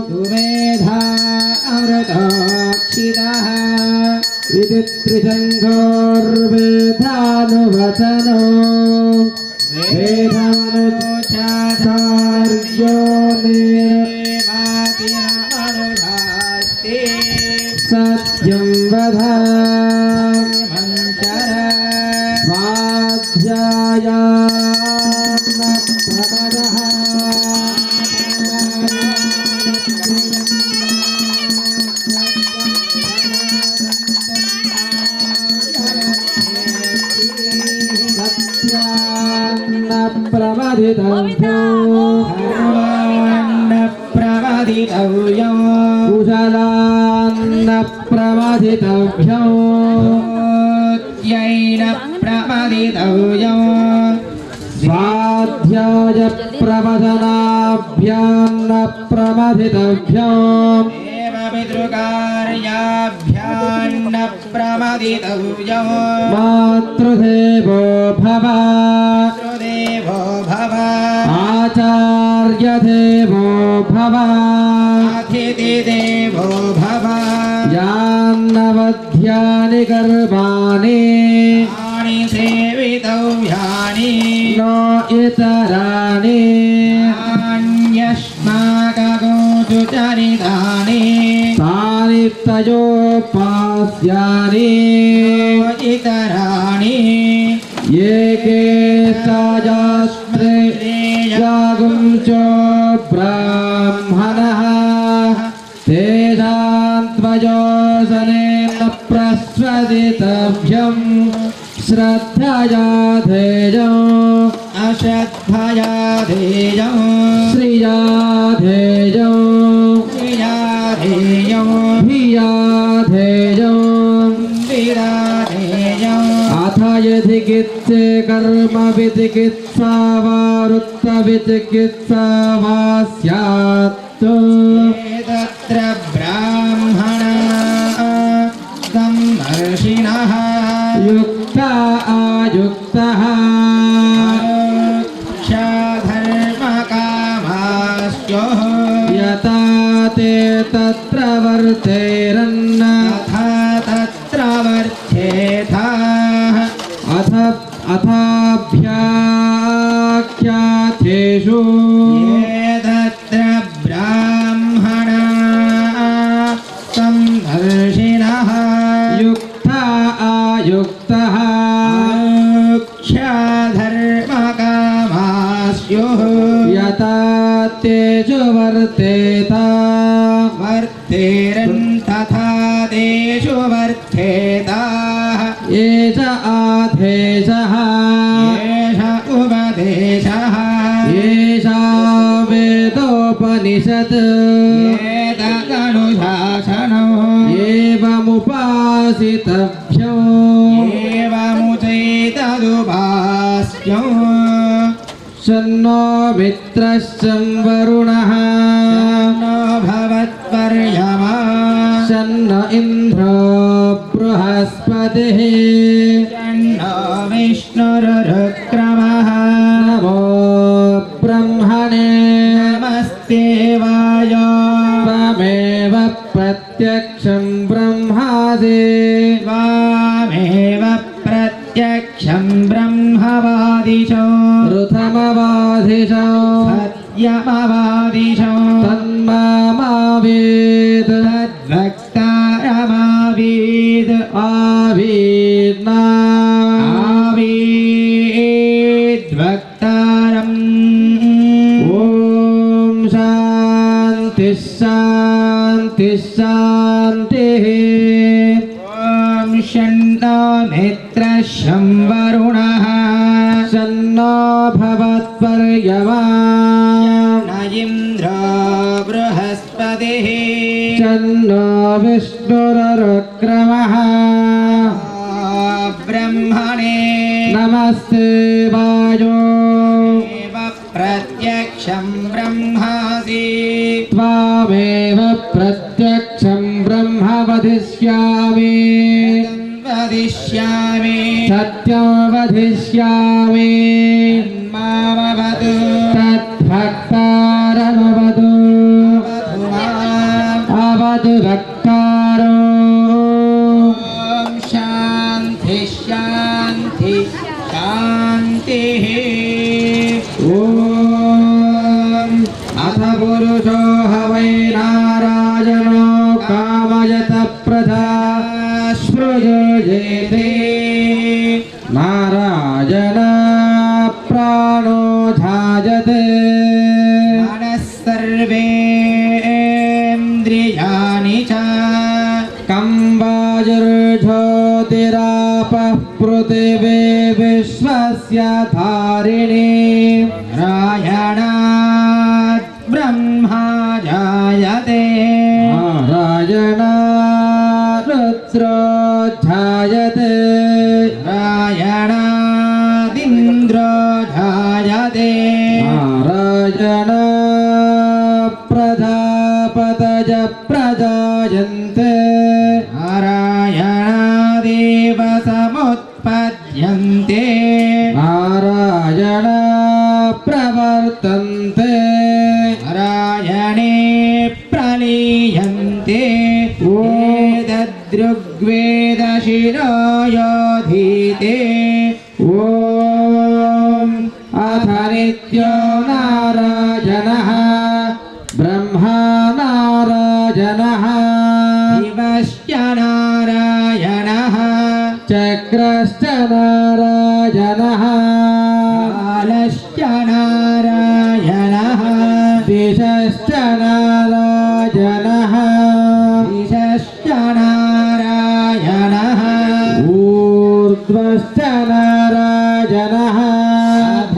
S3: सुमेधा अमृतोक्षितः
S1: इति त्रिशङ्घोर्वेदानुवचनो वेदानुचार्यो
S3: देवातिरमनुधास्ते
S1: सत्यं वद
S3: मञ्चर
S1: स्वाध्यायान्न प्रमदः सत्यान्न प्रमदितव्यो
S3: धर्मान्न प्रवदितव्यो
S1: कुशलान्न प्रमदितव्यो
S3: यैन प्रवदितव्यो
S1: स्वाध्याय प्रवचनाभ्यान्न प्रमदितव्यो
S3: देवपितृकार्याभ्यान्न प्रवदितव्यो
S1: मातृदेवो भव
S3: देवो भव
S1: आचार्यदेवो भव
S3: अतिथिदेवो भव
S1: यान्नवध्यानि गर्भाणि
S3: यानि सेवितव्यानि
S1: न इतराणि
S3: अन्यस्माकगोचु चरितानि
S1: तानि तयोपास्यानि
S3: इतराणि
S1: ये के ताजास्त्रे यागुं च ब्राह्मणः तेषां त्वयोजनेन प्रस्वदितव्यं श्रद्धया धेयम्
S3: अश्रद्धया धेयं
S1: श्रिया धेयम्
S3: प्रिया धेयं
S1: धिया धेयम्
S3: विरा धेयं
S1: अथ यदि किच्चे कर्म विचिकित्सा वा वृत्तविचिकित्सा वा स्यात्
S3: तत्र ब्राह्मणा सम्मर्षिणः
S1: युक्ता आयुक्तः
S3: धर्मकामास्योः
S1: यथा ते तत्र वर्तेरन्न
S3: तथा तत्र वर्ध्येथाः
S1: अथाभ्याख्यातेषु
S3: ये तत्र ब्राह्मणा सम्मर्षिणः
S1: युक्ता आयुक्तः
S3: धर्मकामास्युः
S1: यथा तेषु वर्तेत
S3: वर्तेरन् तथा तेषु वर्धेताः
S1: एष आदेशः
S3: एष उपदेशः
S1: एषा वेदोपनिषत्
S3: एतदनुशासनो
S1: एवमुपासितव्यो
S3: एवमुचैतदुपास्यो
S1: शन्नो मित्रश्चं वरुणः
S3: न भवत्पर्यमा
S1: शन्न इन्द्रो बृहस्पतिः
S3: शन्न विष्णुरुक्रमः
S1: नमो ब्रह्मणे
S3: नमस्ते वायो
S1: त्वमेव प्रत्यक्षं ब्रह्मासि
S3: त्वामेव प्रत्यक्षं ब्रह्मवादिशो
S1: ऋतमवाधिशो
S3: सत्यमवादिशो
S1: तन्मामावेद
S3: तद्वक्तारमावीद
S1: आवीर्ना
S3: आवीद्वक्तारम्
S1: ॐ शान्ति शान्ति शान्तिः
S3: ॐ शन्नो मित्रः शं वरुणः
S1: शन्नो भवत्पर्यमा
S3: न इन्द्रो बृहस्पतिः
S1: शन्नो विष्णुरुक्रमः
S3: ब्रह्मणे
S1: नमस्ते वायो
S3: एव प्रत्यक्षं ब्रह्मासि
S1: त्वामेव प्रत्यक्षं ब्रह्म वदिष्यामि
S3: वदिष्यामि
S1: सत्यं वदिष्यामि
S3: मामवतु
S1: तद्भक्तारमवतु अवतु भक्तारो
S3: ॐ शान्ति शान्ति शान्तिः
S1: ॐ अथ पुरुषो ह वै नारायणो कामयत प्रजा स्पृजयते नारायण प्राणो धायते
S3: मनः सर्वेन्द्रियाणि च
S1: कं वायुर्ज्योतिरापः पृथिवी विश्वस्य धारिणी
S3: नारायणात् ब्रह्मा जायते
S1: नारायण रुद्रो ध्यायते
S3: नारायणादिन्द्रो जायते
S1: नारायण प्रजापतय प्रजायन्ते
S3: नारायणादेव समुत्पद्यन्ते
S1: नारायण प्रवर्तन्ते
S3: नारायणे प्रलीयन्ते एतद्ऋग्वेदशिरो योधीते
S1: ॐ अथ नित्यो नारायणः ब्रह्मा नारायणः
S3: शिवश्च नारायणः
S1: चक्रश्च नारायणः
S3: कालश्च नारायणः
S1: दिशश्च नारायणः
S3: दिशश्च नारायणः
S1: ऊर्ध्वश्च नारायणः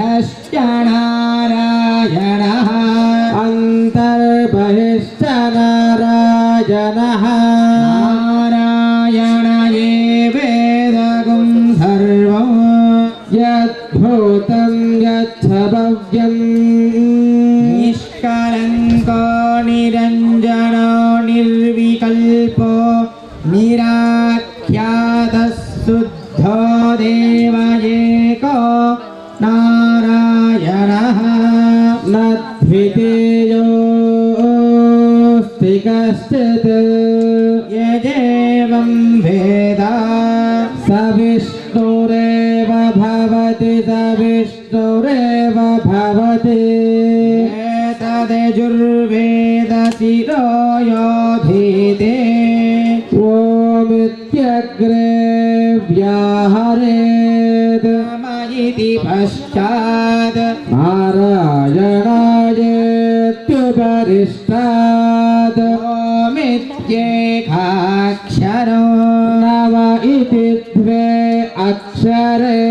S3: अधश्च नारायणः
S1: अन्तर्बहिश्च नारायणः
S3: नारायण ये वेदगुं सर्वं
S1: यद्भूतं यच्छभव्यम्
S3: निष्कलङ्को निरञ्जनो निर्विकल्पो निराख्यातः शुद्धो देव एको नारायणः
S1: न द्वितीयोऽस्ति कश्चित्
S3: यदेवं वेद
S1: स विष्णुरेव भवति स विष्णुरेव भवति
S3: एतदजुर्वेदशिरो योधीते
S1: ओमित्यग्रे व्याहरेत्
S3: इति पश्चात्
S1: नारायणायेत्युपरिष्टात्
S3: ओमित्येकाक्षरो
S1: नव इति द्वे अक्षरे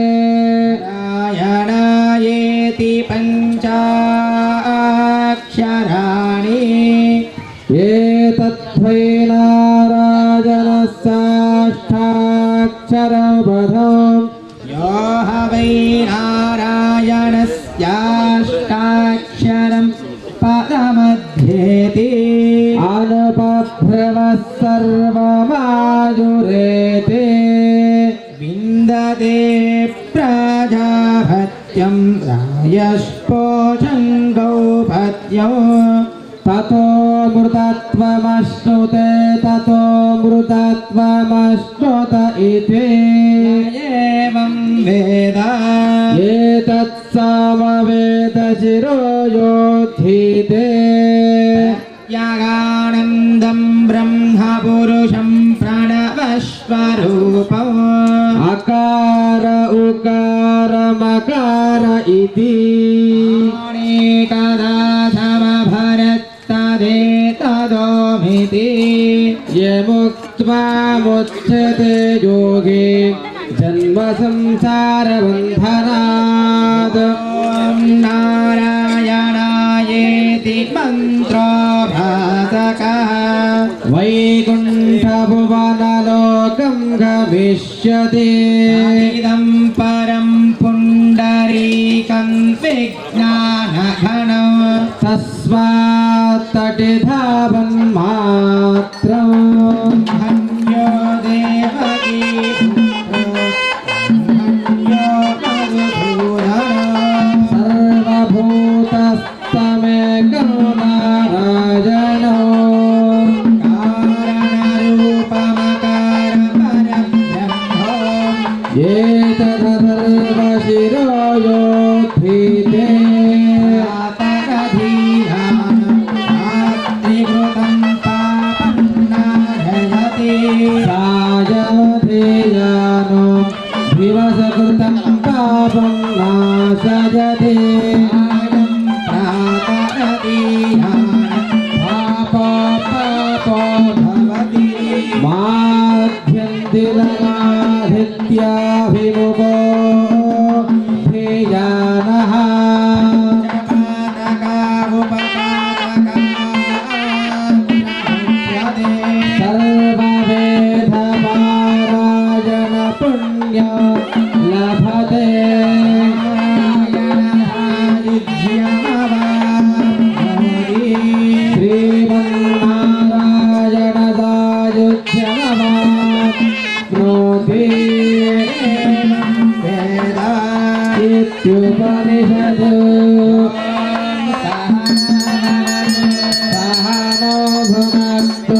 S3: नारायणायेति पञ्चाक्षराणि
S1: एतद्वै नारायणः साष्टाक्षरपदम्
S3: यो ह वै नारायणस्याष्टाक्षरं पदमध्येति
S1: अनुपभ्रमः सर्वमायुरेते
S3: विन्दते प्राजापत्यं रायस्पोषं गौपत्यो
S1: ततो मृतत्वमश्नुते ततो मृतत्वमश्नुत इति
S3: एवं वेद
S1: एतत्सामवेदशिरो योद्धीते
S3: यागानन्दं ब्रह्मपुरुषं प्रणवस्वरूपम्
S1: अकार उकार मकार इति
S3: तदेतदोमिति
S1: यमुक्त्वा मुच्यते योगे जन्म संसारबन्धनात्
S3: ॐ नारायणायेति मन्त्रो भासकः
S1: वैकुण्ठभुवनलोकं गमिष्यति
S3: इदं परं पुण्डरीकं विज्ञानघनं
S1: तस्मात् तटिधावन्मात्रम्
S3: धन्यो देवकी धन्यो मधुसूदनः
S1: सर्वभूतस्तमेकं नारायणो
S3: कारणरूपमकारपरब्रह्म
S1: एतदसर्वशिरो योद्धीते सायधेयानो दिवसकृतं पापं नाशयते पापो भवति माध्यन्तिलमाधित्याभिमुखो ध्येयानः सर्ववेदपारायण पुण्य लभते श्रीमन्नारायण दायुध्यमवाप्नोति इत्युपनिषद् सह नो भुनक्तु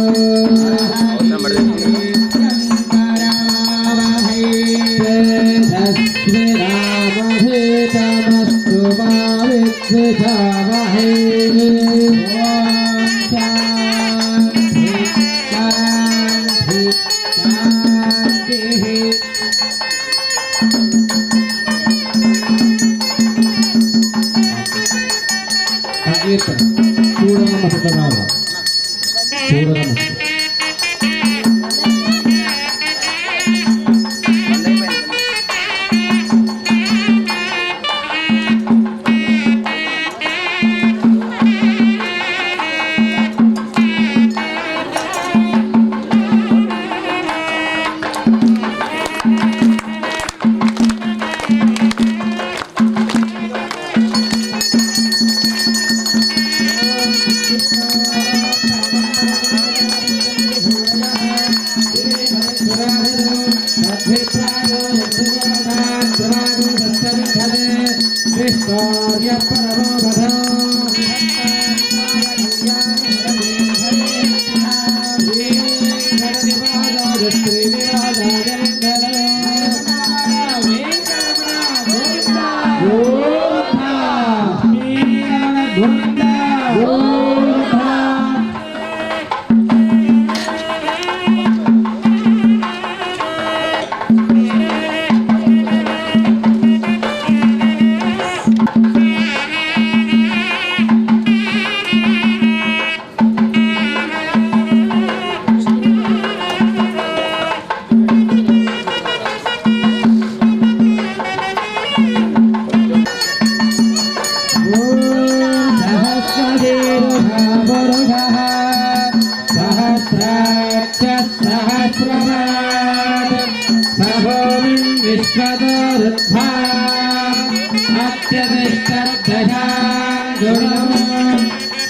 S1: तेजस्विनामधीतमस्तु मा विद्विषावहै సంకీర్తన చూడనమస్తున్నారు చూడనమస్తు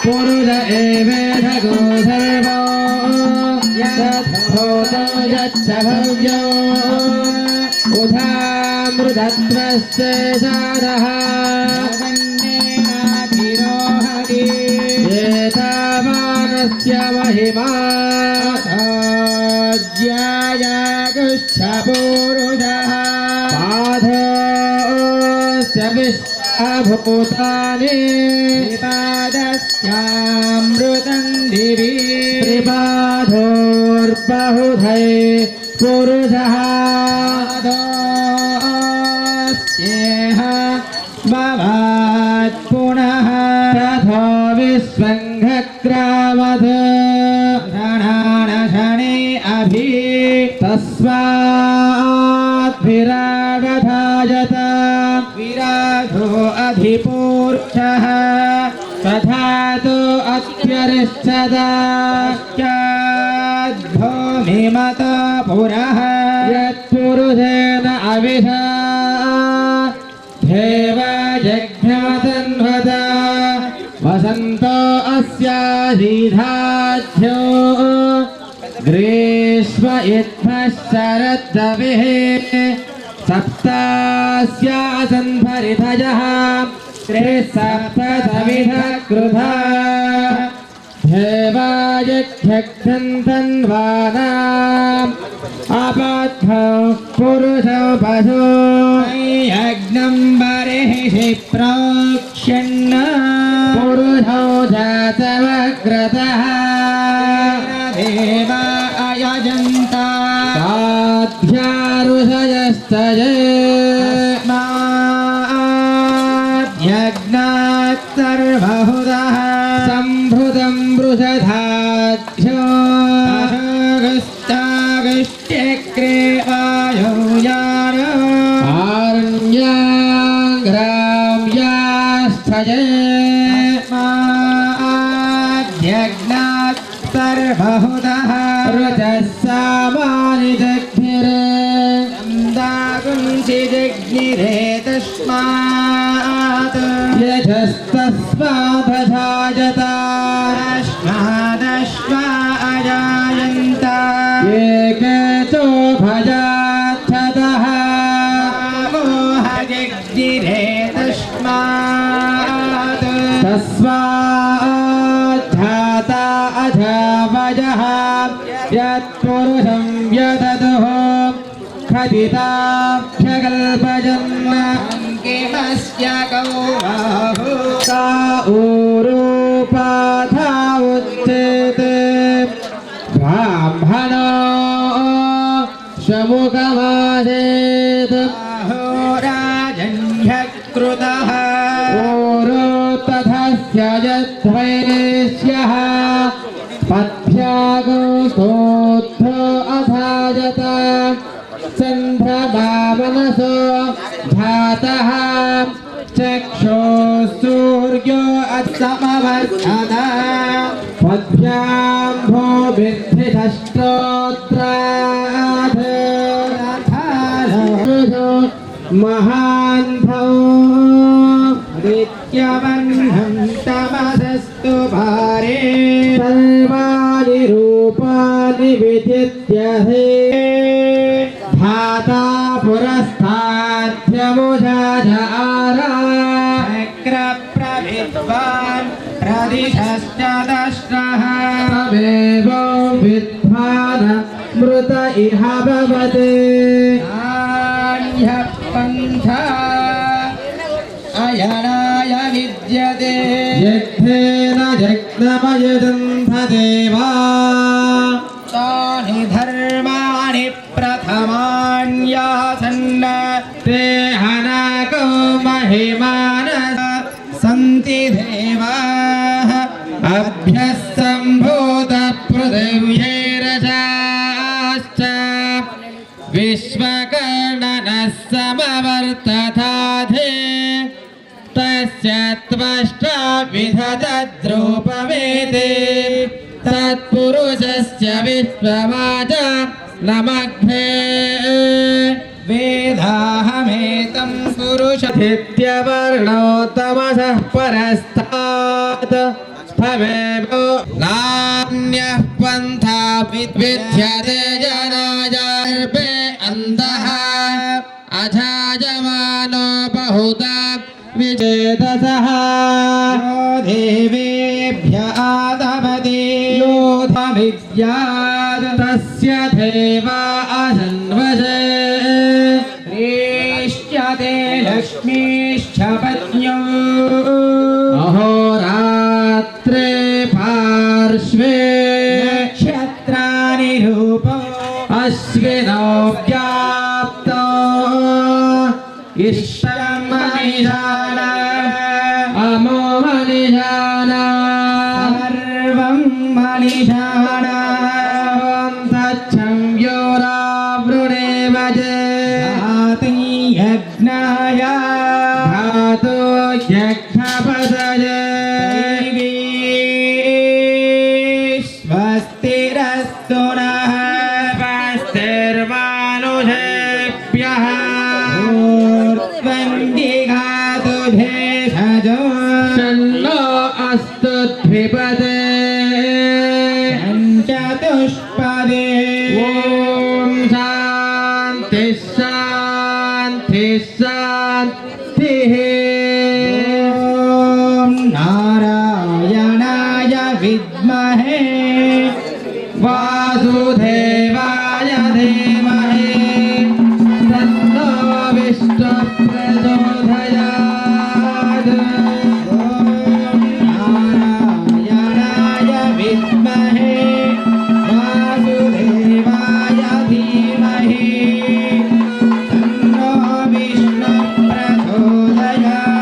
S1: पुरुष एवेधगो सर्वो यद्भूतो यच्च भव्यो उधामृत तत्त्वश्चेषादः
S3: वन्देनाधिरोहति
S1: एतावानस्य महिमा
S3: ज्यायागुच्छपूरुषः
S1: पादोऽस्य विश्वभूतानि
S3: विपादस्यामृतं दिवि
S1: त्रिपादोर्बहुधै पुरुषः
S3: पादोऽस्येह भवात् पुनः
S1: तथो विश्वङ्घक्रामत्
S3: षणे अभि
S1: तस्माद्भिरागधायत
S3: विराधो अधिपूर्षः
S1: तथा तु अत्यरिष्यदा
S3: भूमिमत पुरः
S1: यत्पुरुषेण अविषा देवयज्ञमतन्वत वसन्तो अस्याधीधाध्यो ग्रीष्म इत्थः शरद्रविः सप्तास्यासन् परिधयः त्रिसप्तविधः कृधा देवायज्ञन्तन्वानाम् अपद्धौ पुरुषौ पशु
S3: यज्ञं बर्हिषि प्रोक्ष्यन्न
S1: पुरुषौ जातवग्रतः
S3: देवा अयजन्त यज्ञात् सर्वहुतः
S1: सम्भृतं वृषधाध्यो
S3: गुष्टागुष्टक्रे वायो यान
S1: आरण्याग्राम्यास्थये
S3: यज्ञात् सर्वहुतः
S1: ऋचः सामानि जग्निरे
S3: दागुंसिजग्निरे तस्मात्
S1: यजस्तस्मादजायत
S3: तस्मादश्वा अजायन्त
S1: एके चोभयाच्छतः
S3: मोहजग्निरे तस्मात्
S1: तस्माज्जाता अजावयः यत्पुरुषं व्यददुः खदिताभ्यकल्पयन्
S3: किमस्य गौबाहु
S1: सा ऊरूपाथा उच्यते ब्राह्मणो शमुखमासेत्
S3: राजन्यकृतः
S1: ऊरो तथस्य यद्वैश्यः पथ्यागो स्तोत्रो अधायत चन्द्रभावनसो जातः चक्षो सूर्यो असमवर्धत पद्भ्याम्भो विद्धितस्तोत्रात् महान्भो
S3: नित्यवह्नं तमसस्तु भारे
S1: सर्वाणि रूपाणि विचित्य हे धाता पुरस्ताद्यमुजारा
S3: चक्रप्रविद्वान् प्रदिशश्च दश्रः
S1: तमेव विद्वान् मृत इह भवते
S3: नान्यः पन्था अयनाय विद्यते
S1: यज्ञेन यज्ञमयदन्थ देवा
S3: तानि धर्माणि प्रथमान्यासन्न
S1: ते हनाको महिमानः
S3: सन्ति देवाः
S1: अभ्यः सम्भूतपृथिव्यैरजाश्च विश्वकर्णनः समवर्तथाधे तस्य त्वष्टा विधतद्रूपमेते तत्पुरुषस्य विश्ववाच नमग्ने
S3: वेदाहमेतं
S1: पुरुषधित्यवर्णोत्तमसः परस्तात् तमेव नान्यः पन्था विद्यते जनाय अन्धः अजायमा हुता विचेतसः
S3: यो देवेभ्य आदमति योधविद्यात्
S1: तस्य देवा असन्वसे
S3: प्रेष्यते लक्ष्मीश्च पत्न्यो
S1: अहोरात्रे पार्श्वे
S3: नक्षत्राणि रूपो
S1: अश्विनो व्याप्तो इष्टं मनीषाण अमो मनीषाण
S3: सर्वं मनीषाण
S1: तच्छं योरावृणेव
S3: धाति यज्ञाय
S1: धातु यज्ञपदये
S3: स्वस्तिरस्तु नः
S1: स्वस्तिर्मानुषेभ्यः
S3: ऊर्ध्वन्दिघातु भेषजो
S1: शन्नो अस्तु द्विपदे
S3: चतुष्पदे
S1: ॐ शान्ति शान्ति शान्तिः
S3: ॐ नारायणाय विद्महे
S1: वासुदेवाय धीमहि तन्नो विष्णुः प्रचोदयात्
S3: ॐ नारायणाय विद्महे वासुदेवाय धीमहि तन्नो विष्णुः प्रचोदयात्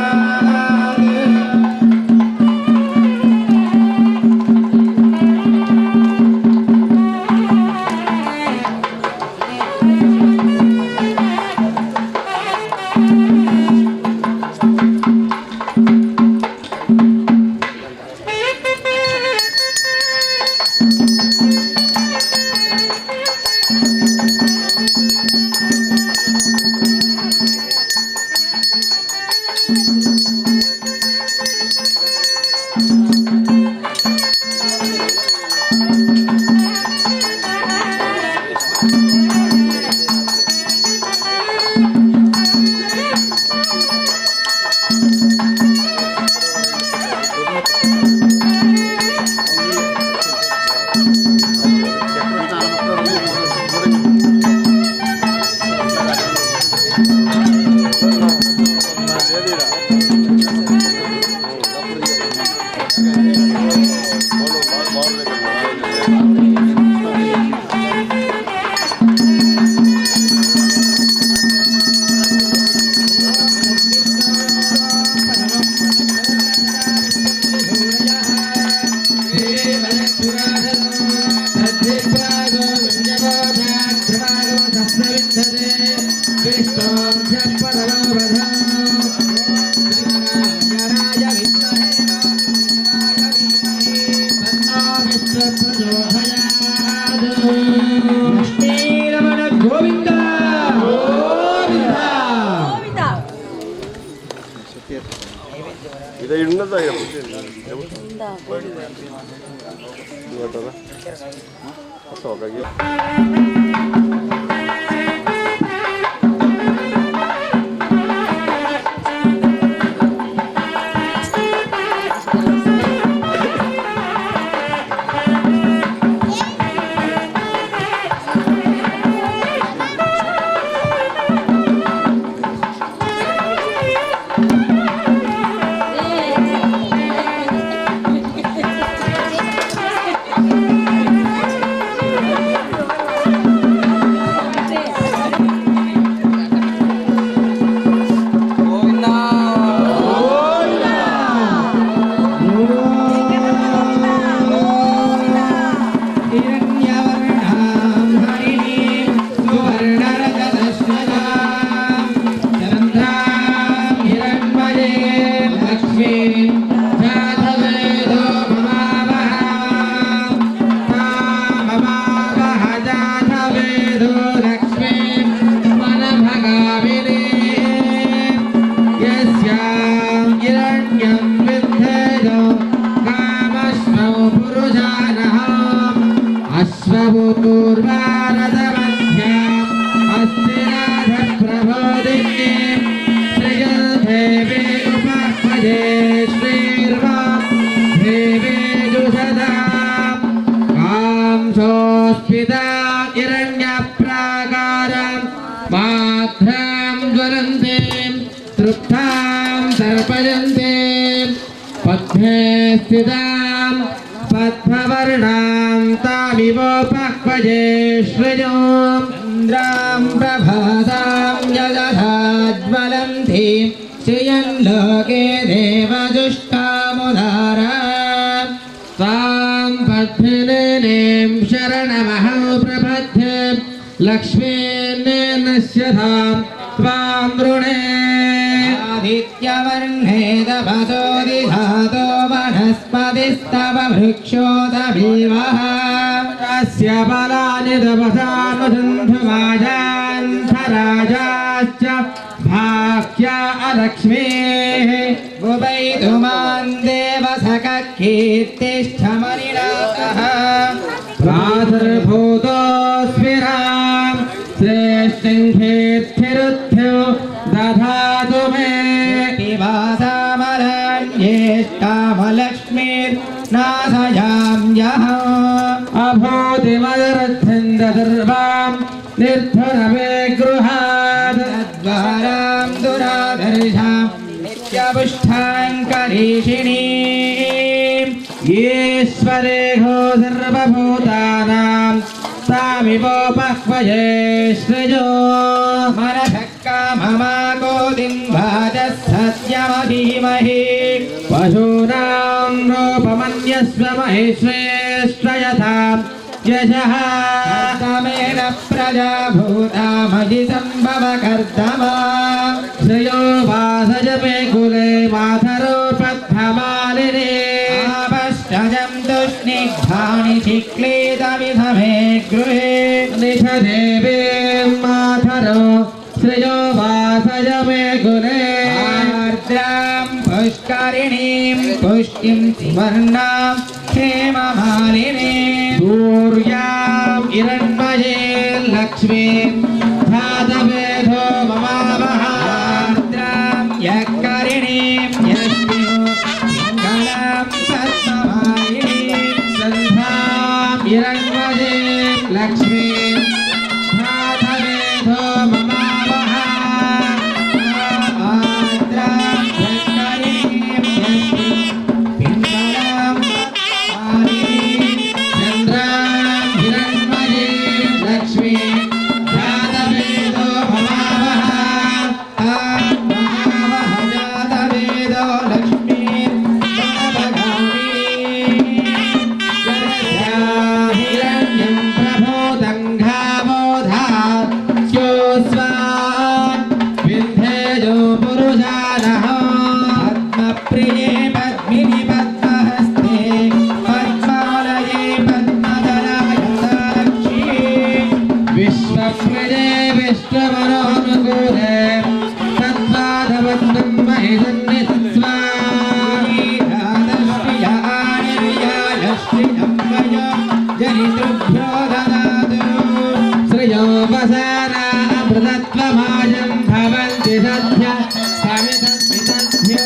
S3: లక్ష్మీరమణ గోవింద గోవింద
S4: ಇದು ಇನ್ನದ ಹೋಗಿ
S3: तृप्तां तर्पयन्ते पद्मे स्थितां पद्मवर्णां तामिवोपक्वये श्रियो चन्द्रां प्रभातां यदधाज्वलन्ति श्रियं लोके देवजुष्टामुदारा त्वां पद्मिनीं शरणमहं प्रपद्ये लक्ष्मीर्नश्यतां त्वां वृणे आदित्यवर्णे तपसोदिधातो वनस्पतिस्तव वृक्षोदभिवः तस्य बलानि तपसानुजन्धुमाजान्धराजाश्च भाक्या अलक्ष्मीः उपैतुमान् देवसखकीर्तिष्ठमनिनाथः प्रादुर्भूतोऽस्मिरां श्रेष्ठिङ्खेर्थिरुद्धो दधातु मे निवासामलज्येष्ठामलक्ष्मीर्नाशयाम्यः अभूतिमदर्थन्दर्वां निर्धनमे गृहात् द्वारां दुरादर्शां नित्यपुष्टाङ्करीषिणीम् ईश्वरेहो सर्वभूतानां तामिवोपक्वये श्रियो मनसः काममाकोदिं वाचः सत्यमधीमहि पशूनां रूपमन्यस्व महेश्वेष्ट यथा यशः तमेन प्रजा भूतामहि सम्भवकर्तमा श्रियो वासज मे कुले मातरो पद्ममालिने आपश्चजं तुष्णिग्धानि चिक्लेदमिधमे गृहे निषदेवीं मातरो श्रियो वासज मे कुले आर्द्रां पुष्करिणीं पुष्टिं सुवर्णां हेममालिनीं सूर्याम् हिरण्मये लक्ष्मीं धातवेधो ममावहार्द्रां यक्करिणीं यस्मिन् मङ्गलां पद्ममालिनीं सन्धां हिरण्मये लक्ष्मीं धातवेधो ममावहार्द्रां यक्करिणीं यस्मिन् पिङ्गलां श्रियो वसाना अमृतत्वमाजं भवन्ति सद्य समितद्भितद्भ्यो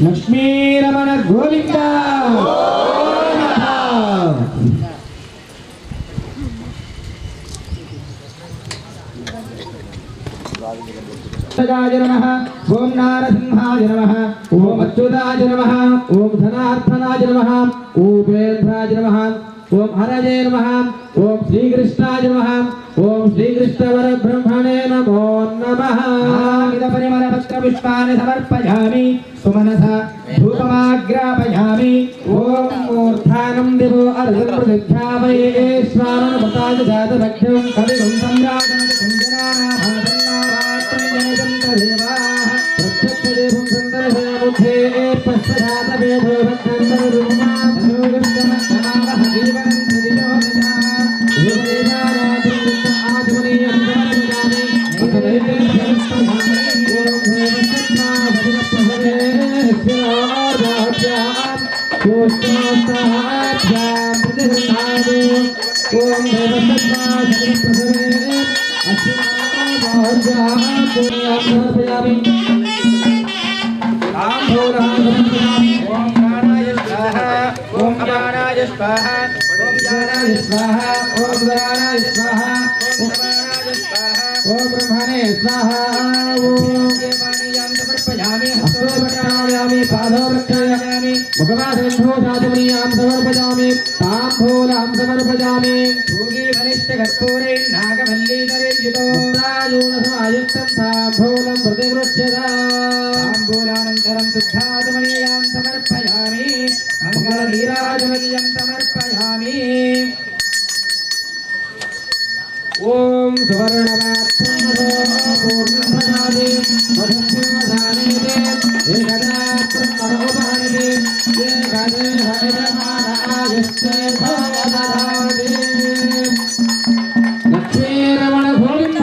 S3: लक्ष्मीरमण गोविंद नमः ओम नारसिंहाय नमः ओम अच्युताय नमः ओम धनार्थनाय नमः उपेन्द्राय नमः ओम हरये नमः ओम श्रीकृष्णाय नमः ओम श्रीकृष्णवरब्रह्मणे नमो नमः परिमलपत्रपुष्पाणि समर्पयामि सुमनसा धूपमाग्रापयामि ओम मूर्धानं दिवो अर्धप्रतिध्यापये स्वाननपताय जातभक्ष्यं कविगुं सम्राजनं कुञ्जनानाभासन्नावात्रं तदेवाः प्रत्यक्षदेवं सन्दर्शयामुखे पश्चातवेदो भक्तन्तरुमा धनुर्गस्तमस्तमावः जीवनं सदियोगजा भूमेनारात्रिं आत्मनीयं जामि अतदैवं समस्तमामि ओम देवसत्मा भजनप्रभवे स्यादाभ्यां ओम ब्रह्मणे स्वाहा ओम पानीयं समर्पयामि हस्तो प्रक्षालयामि पादौ प्रक्षालयामि मुखमाधो जातमनीयां समर्पयामि ताम्बूलं समर्पयामि भोगी वरिष्ठ कर्पूरे नागवल्लीधरे युतो प्रायूणसमायुक्तं ताम्बूलं प्रतिगृह्यता ताम्बूलानन्तरं शुद्धात्मनीयां समर्पयामि मङ्गलनीराजमनीयं समर्पयामि ओम सुवर्णमात्रमो पूर्णप्रसादे मधुस्यवधानेते एकदा प्रतमोपानेते एकदे हरिरमानायस्ते भवदादे लक्ष्मीरमण गोविंद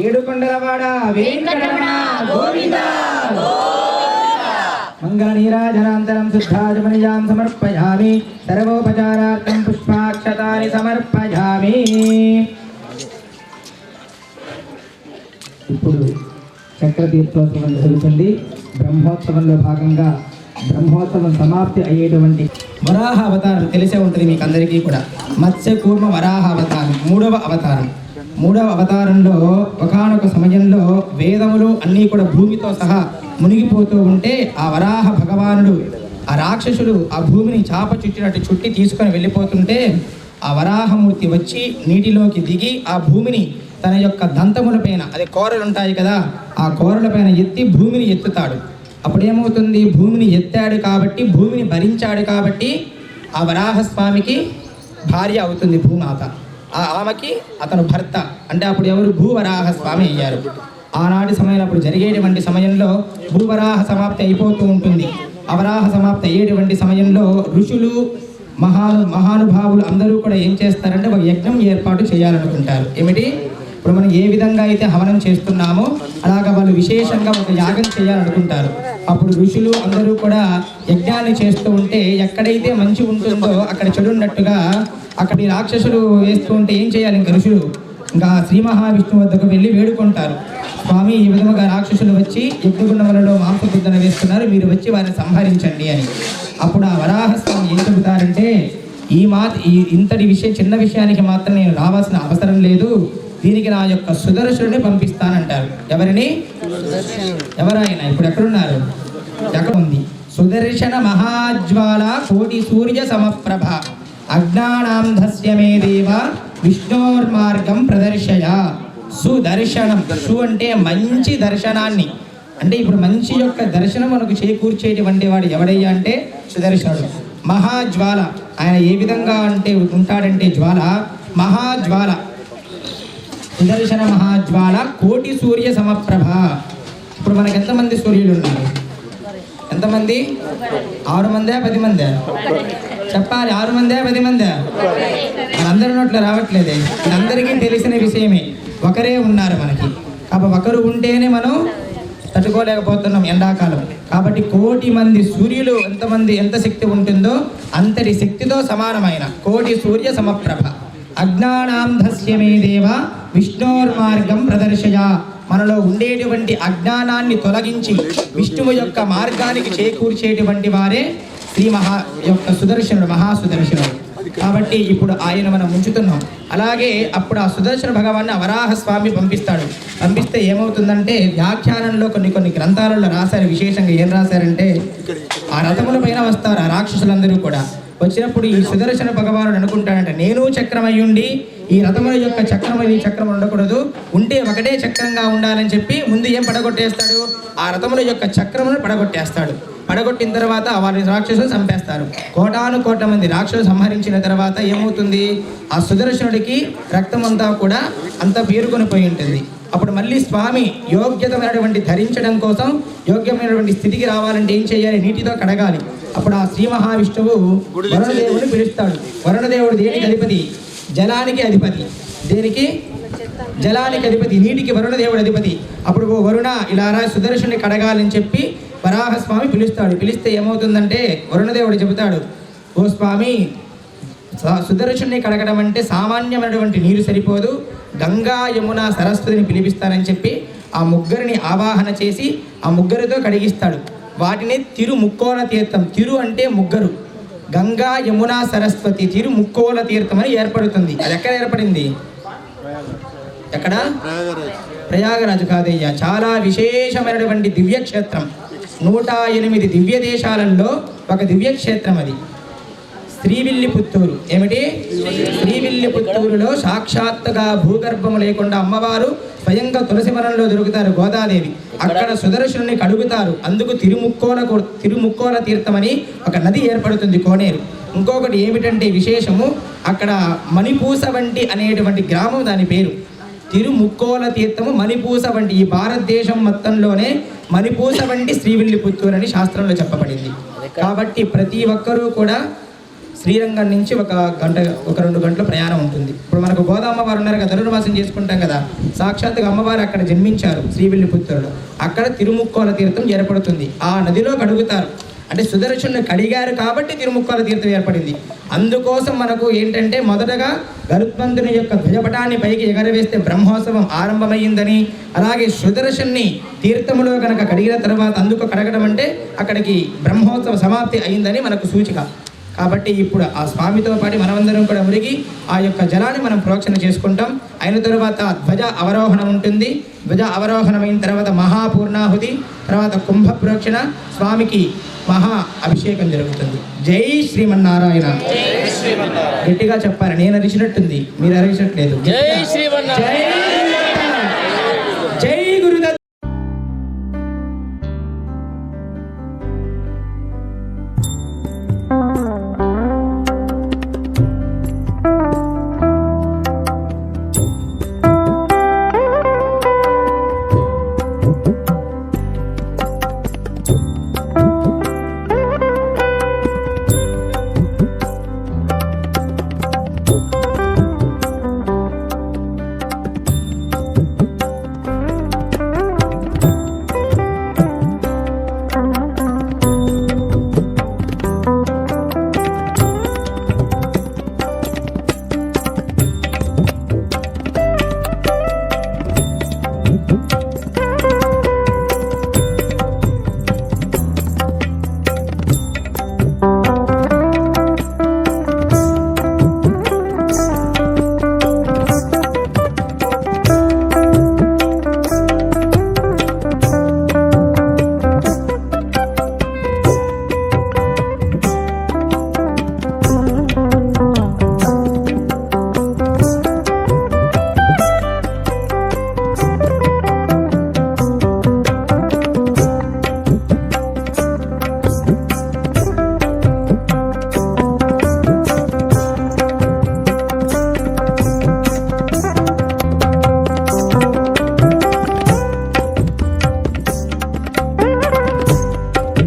S3: ఏడుకొండలవాడ వెంకటరమణ గోవింద మంగళ నీరాజనాంతరం శుద్ధాజమనియాం సమర్పయామి సర్వోపచారార్థం పుష్పాక్షతాని సమర్పయామి. ఇప్పుడు చక్రతీర్థోత్సవం జరుగుతుంది. బ్రహ్మోత్సవంలో భాగంగా బ్రహ్మోత్సవం సమాప్తి అయ్యేటువంటి వరాహ అవతారం తెలిసే ఉంటుంది మీకు అందరికీ కూడా. మత్స్య కూర్మ వరాహ అవతారం మూడవ అవతారంలో ఒకానొక సమయంలో వేదములు అన్నీ కూడా భూమితో సహా మునిగిపోతూ ఉంటే ఆ వరాహ భగవానుడు ఆ రాక్షసుడు ఆ భూమిని చాప చుట్టినట్టు చుట్టి తీసుకొని వెళ్ళిపోతుంటే ఆ వరాహమూర్తి వచ్చి నీటిలోకి దిగి ఆ భూమిని తన యొక్క దంతముల పైన, అదే కోరలు ఉంటాయి కదా, ఆ కోరల పైన ఎత్తి భూమిని ఎత్తుతాడు. అప్పుడేమవుతుంది, భూమిని ఎత్తాడు కాబట్టి, భూమిని భరించాడు కాబట్టి ఆ వరాహస్వామికి భార్య అవుతుంది భూమాత. ఆమెకి అతను భర్త. అంటే అప్పుడు ఎవరు? భూవరాహ స్వామి అయ్యారు. ఆనాటి సమయంలో అప్పుడు జరిగేటువంటి సమయంలో భూవరాహ సమాప్తి అయిపోతూ ఉంటుంది. అవరాహ సమాప్తి అయ్యేటువంటి సమయంలో ఋషులు మహానుభావులు అందరూ కూడా ఏం చేస్తారంటే ఒక యజ్ఞం ఏర్పాటు చేయాలనుకుంటారు. ఏమిటి? ఇప్పుడు మనం ఏ విధంగా అయితే హవనం చేస్తున్నామో అలాగా వాళ్ళు విశేషంగా ఒక యాగం చేయాలనుకుంటారు. అప్పుడు ఋషులు అందరూ కూడా యజ్ఞాన్ని చేస్తూ ఉంటే ఎక్కడైతే మంచి ఉంటుందో అక్కడ చెడు ఉన్నట్టుగా అక్కడ ఈ రాక్షసులు వేస్తూ ఉంటే ఏం చేయాలి? ఇంకా ఋషులు ఇంకా శ్రీ మహావిష్ణువు వద్దకు వెళ్ళి వేడుకుంటారు, స్వామి ఈ విధముగా రాక్షసులు వచ్చి యజ్ఞగుండములలో మాంసబుద్ధన వేస్తున్నారు, మీరు వచ్చి వారిని సంహరించండి అని. అప్పుడు ఆ వరాహస్వామి ఏం చెబుతారంటే, ఇంతటి విషయం, చిన్న విషయానికి మాత్రం నేను రావాల్సిన అవసరం లేదు, దీనికి నా యొక్క సుదర్శనుడిని పంపిస్తానంటారు. ఎవరిని? ఎవరైనా ఇప్పుడు ఎక్కడున్నారు? ఎక్కడ ఉంది? సుదర్శన మహాజ్వాల కోటి సూర్య సమప్రభ అజ్ఞానాం ధస్య మే దేవ విష్ణోర్మార్గం ప్రదర్శయ. సుదర్శనం, సు అంటే మంచి దర్శనాన్ని, అంటే ఇప్పుడు మంచి యొక్క దర్శనం మనకు చేకూర్చేటువంటి వాడు ఎవడయ్యా అంటే సుదర్శనుడు. మహాజ్వాల, ఆయన ఏ విధంగా అంటే ఉంటాడంటే జ్వాల, మహాజ్వాల, సుదర్శన మహాజ్వాల కోటి సూర్య సమప్రభ. ఇప్పుడు మనకు ఎంతమంది సూర్యులు ఉన్నారు? ఎంతమంది? 6 మందా 10 మందా? చెప్పాలి. 6 మందా 10 మందా? మనందరి నోట్లో రావట్లేదే. అందరికీ తెలిసిన విషయమే, ఒకరే ఉన్నారు మనకి. కాబట్టి ఒకరు ఉంటేనే మనం తట్టుకోలేకపోతున్నాం ఎండాకాలం. కాబట్టి 1,000,000 మంది సూర్యులు ఎంత శక్తి ఉంటుందో అంతటి శక్తితో సమానమైన కోటి సూర్య సమప్రభ. అజ్ఞానాం ధస్య మే దేవ విష్ణోర్మార్గం ప్రదర్శయ. మనలో ఉండేటువంటి అజ్ఞానాన్ని తొలగించి విష్ణువు యొక్క మార్గానికి చేకూర్చేటువంటి వారే శ్రీ సుదర్శనుడు, మహాసుదర్శనుడు. కాబట్టి ఇప్పుడు ఆయన మనం ఉంచుతున్నాం. అలాగే అప్పుడు ఆ సుదర్శన భగవాన్ని వరాహ స్వామి పంపిస్తే ఏమవుతుందంటే, వ్యాఖ్యానంలో కొన్ని గ్రంథాలలో రాశారు. విశేషంగా ఏం రాశారంటే, ఆ రథముల పైన వస్తారు ఆ రాక్షసులందరూ కూడా. వచ్చినప్పుడు ఈ సుదర్శన భగవానుడు అనుకుంటాడంట, నేను చక్రం అయ్యుండి ఈ రథముల యొక్క చక్రం ఉండకూడదు, ఉంటే ఒకటే చక్రంగా ఉండాలని చెప్పి ముందు ఏం పడగొట్టేస్తాడు? ఆ రథముల యొక్క చక్రమును పడగొట్టేస్తాడు. పడగొట్టిన తర్వాత వారి రాక్షసులు చంపేస్తారు. 1,000,000 మంది రాక్షసులు సంహరించిన తర్వాత ఏమవుతుంది? ఆ సుదర్శనుడికి రక్తం అంతా కూడా అంతా పేరుకొని పోయి ఉంటుంది. అప్పుడు మళ్ళీ స్వామి యోగ్యతమైనటువంటి ధరించడం కోసం, యోగ్యమైనటువంటి స్థితికి రావాలంటే ఏం చేయాలి? నీటితో కడగాలి. అప్పుడు ఆ శ్రీ మహావిష్ణువు వరుణదేవుడిని పిలుస్తాడు. వరుణదేవుడు దేనికి అధిపతి? జలానికి అధిపతి. దేనికి? జలానికి అధిపతి, నీటికి వరుణదేవుడు అధిపతి. అప్పుడు ఓ వరుణ ఇలా రా, సుదర్శుని కడగాలని చెప్పి వరాహస్వామి పిలుస్తాడు. పిలిస్తే ఏమవుతుందంటే వరుణదేవుడు చెబుతాడు, ఓ స్వామి, సుదర్శుని కడగడం అంటే సామాన్యమైనటువంటి నీరు సరిపోదు, గంగా యమున సరస్వతిని పిలిపిస్తానని చెప్పి ఆ ముగ్గురిని ఆవాహన చేసి ఆ ముగ్గురితో కడిగిస్తాడు. వాటిని తిరుముక్కోల తీర్థం, తిరు అంటే ముగ్గురు, గంగా యమున సరస్వతి తిరుముక్కోల తీర్థం అని ఏర్పడుతుంది. అది ఎక్కడ ఏర్పడింది? ఎక్కడ? ప్రయాగరాజు కాదయ్యా, చాలా విశేషమైనటువంటి దివ్యక్షేత్రం. 108 దివ్య దేశాలలో ఒక దివ్యక్షేత్రం అది. శ్రీవిల్లిపుత్తూరు. ఏమిటి? శ్రీవిల్లిపుత్తూరులో సాక్షాత్తుగా భూగర్భము లేకుండా అమ్మవారు స్వయంగా తులసివనంలో దొరుకుతారు గోదాదేవి. అక్కడ సుదర్శనుని కడుగుతారు. అందుకు తిరుముక్కోల తీర్థమని ఒక నది ఏర్పడుతుంది, కోనేరు. ఇంకొకటి ఏమిటంటే విశేషము, అక్కడ మణిపూస వంటి అనేటువంటి గ్రామం దాని పేరు. తిరుముక్కోల తీర్థము మణిపూస వంటి, ఈ భారతదేశం మొత్తంలోనే మణిపూస వంటి శ్రీవిల్లిపుత్తూరు అని శాస్త్రంలో చెప్పబడింది. కాబట్టి ప్రతి ఒక్కరూ కూడా శ్రీరంగం నుంచి ఒక 2 గంటల ప్రయాణం ఉంటుంది. ఇప్పుడు మనకు గోదామ్మవారు ఉన్నారు కదా, ధనుర్మాసం చేసుకుంటాం కదా, సాక్షాత్తుగా అమ్మవారు అక్కడ జన్మించారు శ్రీవిల్లిపుత్తూరులో. అక్కడ తిరుముక్కోల తీర్థం ఏర్పడుతుంది. ఆ నదిలో కడుగుతారు. అంటే సుదర్శనుని కడిగారు కాబట్టి తిరుముక్కోల తీర్థం ఏర్పడింది. అందుకోసం మనకు ఏంటంటే మొదటగా గరుత్మంతుని యొక్క ధ్వజపటాన్ని పైకి ఎగరవేస్తే బ్రహ్మోత్సవం ఆరంభమైందని, అలాగే సుదర్శన్ని తీర్థములో కనుక కడిగిన తర్వాత అందుకు కడగడం అంటే అక్కడికి బ్రహ్మోత్సవ సమాప్తి అయిందని మనకు సూచిక. కాబట్టి ఇప్పుడు ఆ స్వామితో పాటు మనమందరం కూడా మురిగి ఆ యొక్క జలాన్ని మనం ప్రోక్షణ చేసుకుంటాం. అయిన తర్వాత ధ్వజ అవరోహణం ఉంటుంది. ధ్వజ అవరోహణమైన తర్వాత మహాపూర్ణాహుతి, తర్వాత కుంభ ప్రోక్షణ, స్వామికి మహా అభిషేకం జరుగుతుంది. జై శ్రీమన్నారాయణ. గట్టిగా చెప్పాలి, నేను అరిచినట్టుంది, మీరు అరిచినట్లేదు. జై శ్రీమన్నారాయణ.